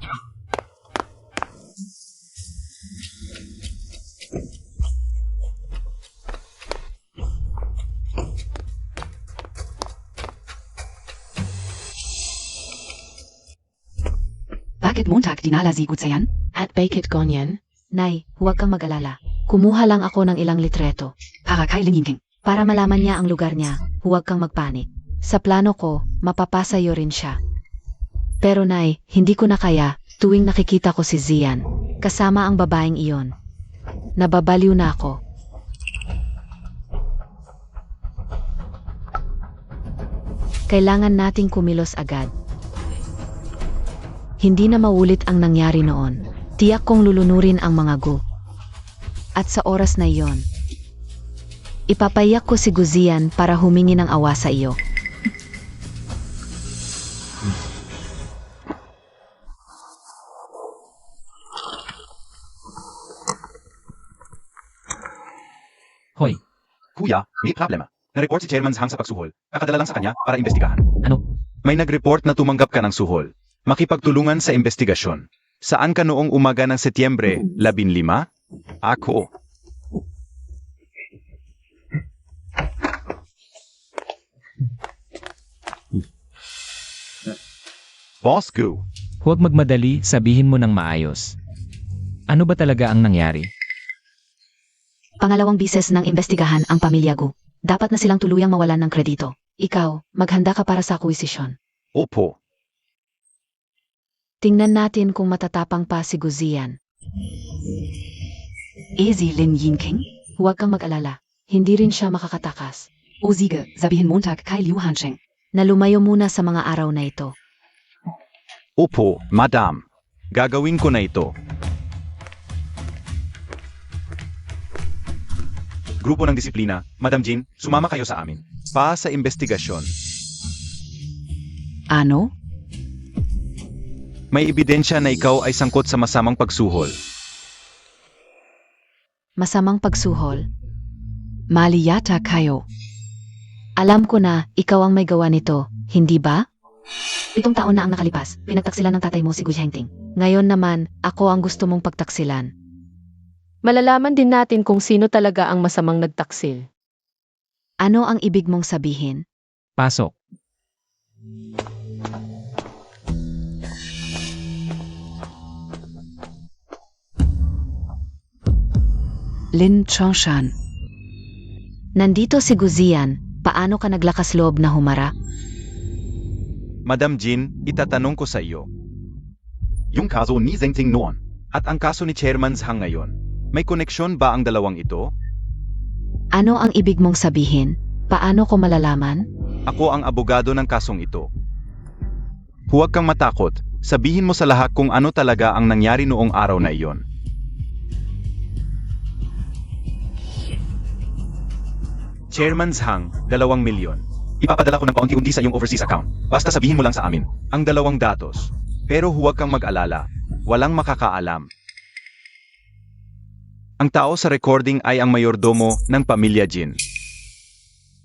Bakit Montag dinala si Gutsayan? At bakit ganyan? Nay, huwag kang mag-alala. Kumuha lang ako ng ilang litreto. Para kay Linginking. Para malaman niya ang lugar niya, huwag kang magpanik. Sa plano ko, mapapasayo rin siya. Pero Nay, hindi ko na kaya tuwing nakikita ko si Zian, kasama ang babaeng iyon. Nababaliw na ako. Kailangan nating kumilos agad. Hindi na maulit ang nangyari noon. Tiyak kong lulunurin ang mga Gu. At sa oras na iyon, ipapayak ko si Guzian para humingi ng awa sa iyo. Hoy, Kuya, may problema. Na-report si Chairman Hang sa pagsuhol. Kakadala lang sa kanya para imbestigahan. ano? May nag-report na tumanggap ka ng suhol. Makipagtulungan sa investigasyon. Saan ka noong umaga ng Setyembre 15? Ako. Boss Gu. Huwag magmadali, sabihin mo ng maayos. Ano ba talaga ang nangyari? Pangalawang bises ng imbestigahan ang pamilya Gu. Dapat na silang tuluyang mawalan ng kredito. Ikaw, maghanda ka para sa akwisisyon. Opo. Tingnan natin kung matatapang pa si Guzian. Si Linginking? Huwag kang mag-alala. Hindi rin siya makakatakas. O sige, sabihin Montag kay Liu Hansheng. Na lumayo muna sa mga araw na ito. Opo, Madam. Gagawin ko na ito. Grupo ng disiplina, Madam Jean, sumama kayo sa amin. Pa sa investigasyon. Ano? May ebidensya na ikaw ay sangkot sa masamang pagsuhol. Masamang pagsuhol. Mali yata kayo. Alam ko na, ikaw ang may gawa nito, hindi ba? 7 taon na ang nakalipas, pinagtaksilan ng tatay mo si Gu Zhengting. Ngayon naman, ako ang gusto mong pagtaksilan. Malalaman din natin kung sino talaga ang masamang nagtaksil. Ano ang ibig mong sabihin? Pasok. Lin Chongshan. Nandito si Guzian, paano ka naglakas loob na humara? Madam Jean, itatanong ko sa iyo. Yung kaso ni Zengting noon. At ang kaso ni Chairman Hang ngayon, may koneksyon ba ang dalawang ito? Ano ang ibig mong sabihin? Paano ko malalaman? Ako ang abogado ng kasong ito. Huwag kang matakot, sabihin mo sa lahat kung ano talaga ang nangyari noong araw na iyon. Chairman Hang, 2 milyon. Ipapadala ko ng paunti-unti sa iyong overseas account. Basta sabihin mo lang sa amin. Ang 2 datos. Pero huwag kang mag-alala, walang makakaalam. Ang tao sa recording ay ang mayordomo ng pamilya Jin.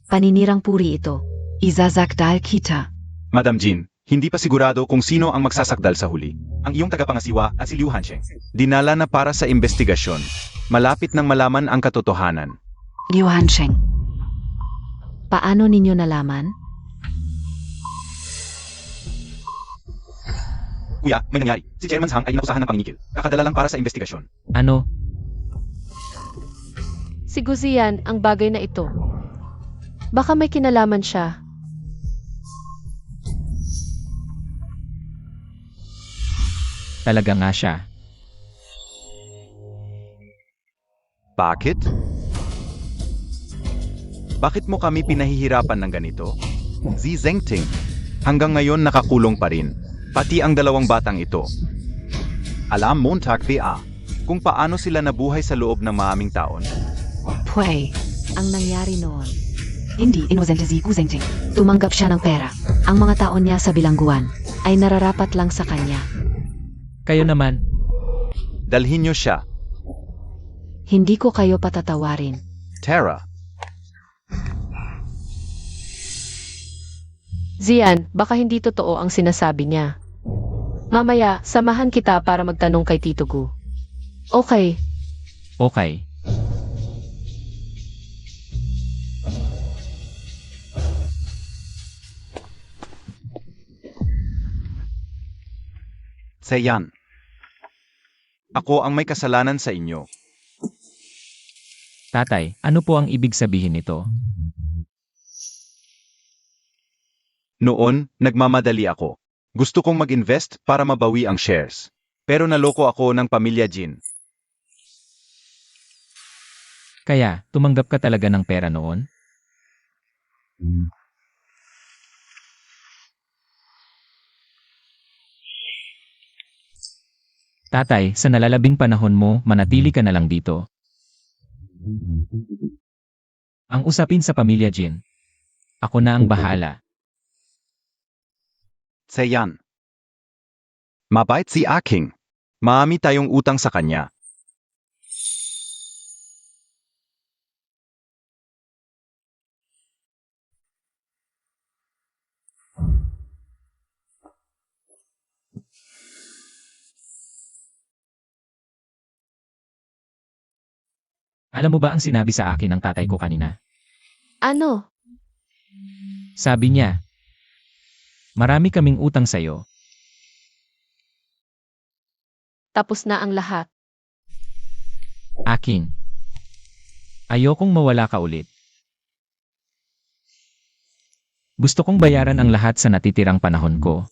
Paninirang puri ito. Izazakdal kita. Madam Jin, hindi pa sigurado kung sino ang magsasakdal sa huli. Ang iyong tagapangasiwa at si Liu Hansheng. Dinala na para sa investigasyon. Malapit nang malaman ang katotohanan. Liu Hansheng. Paano ninyo nalaman? Kuya, may nangyari. Si Chairman Hang ay inakusahan ng pangingikil. Kakadala lang para sa investigasyon. Ano? Si Guzian ang bagay na ito. Baka may kinalaman siya. Talaga nga siya. Bakit? Bakit mo kami pinahihirapan ng ganito? Si Zengting. Hanggang ngayon nakakulong pa rin. Pati ang 2 batang ito. Alam Montag PA. Kung paano sila nabuhay sa loob ng maaming taon. Pway. Ang nangyari noon, Hindi inosente si Gu Zengting. tumanggap siya ng pera. Ang mga taon niya sa bilangguan ay nararapat lang sa kanya. Kayo naman, Dalhin niyo siya. Hindi ko kayo patatawarin. Tara. Zian, baka hindi totoo ang sinasabi niya. Mamaya, samahan kita para magtanong kay Tito Gu. Okay, Okay. Seyan. Ako ang may kasalanan sa inyo. Tatay, ano po ang ibig sabihin nito? Noon, nagmamadali ako. Gusto kong mag-invest para mabawi ang shares. Pero naloko ako ng pamilya Jin. Kaya, tumanggap ka talaga ng pera noon? Tatay, sa nalalabing panahon mo, manatili ka na lang dito. Ang usapin sa pamilya Jin. Ako na ang bahala. Seyan. Mabait si Aking. Maami tayong utang sa kanya. Alam mo ba ang sinabi sa akin ng tatay ko kanina? ano? Sabi niya, marami kaming utang sa'yo. Tapos na ang lahat. Aking. Ayokong mawala ka ulit. Gusto kong bayaran ang lahat sa natitirang panahon ko.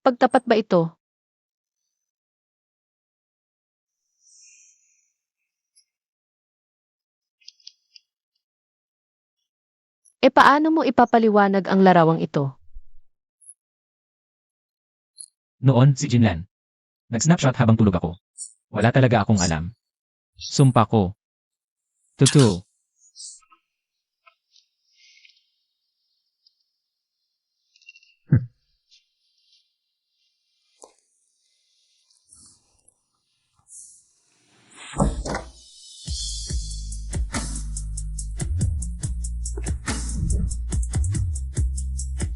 Pagtapat ba ito? E paano mo ipapaliwanag ang larawang ito? Noon, si Jinlan. Nag-snapshot habang tulog ako. Wala talaga akong alam. Sumpa ko. Totoo.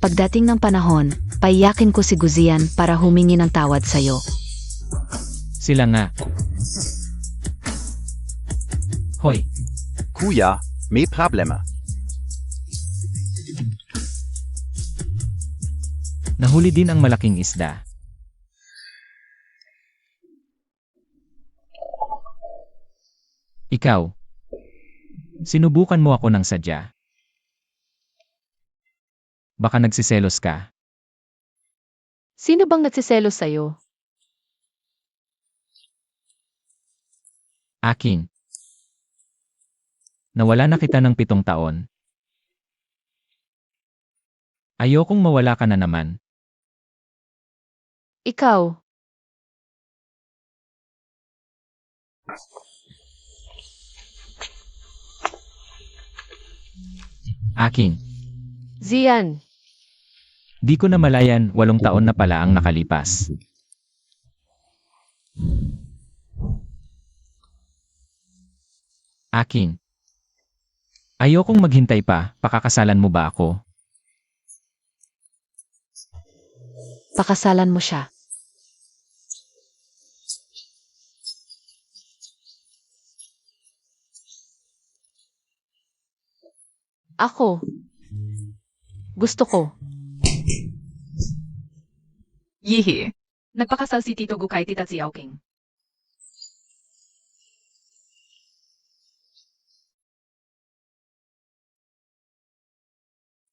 Pagdating ng panahon, paiyakin ko si Guzian para humingi ng tawad sa'yo. Sila nga. Hoy, Kuya, may problema. Nahuli din ang malaking isda. Ikaw. Sinubukan mo ako ng sadya. Baka nagsiselos ka. Sino bang nagsiselos sa'yo? Aking. Nawala na kita ng 7 taon. Ayokong mawala ka na naman. Ikaw. Aking. Zian. Di ko namalayan 8 taon na pala ang nakalipas. Aking. Ayokong maghintay pa, pakakasalan mo ba ako? Pakasalan mo siya. Ako. Gusto ko. Yihi. Nagpakasal si Tito Gu kay Tita Xiaoqing.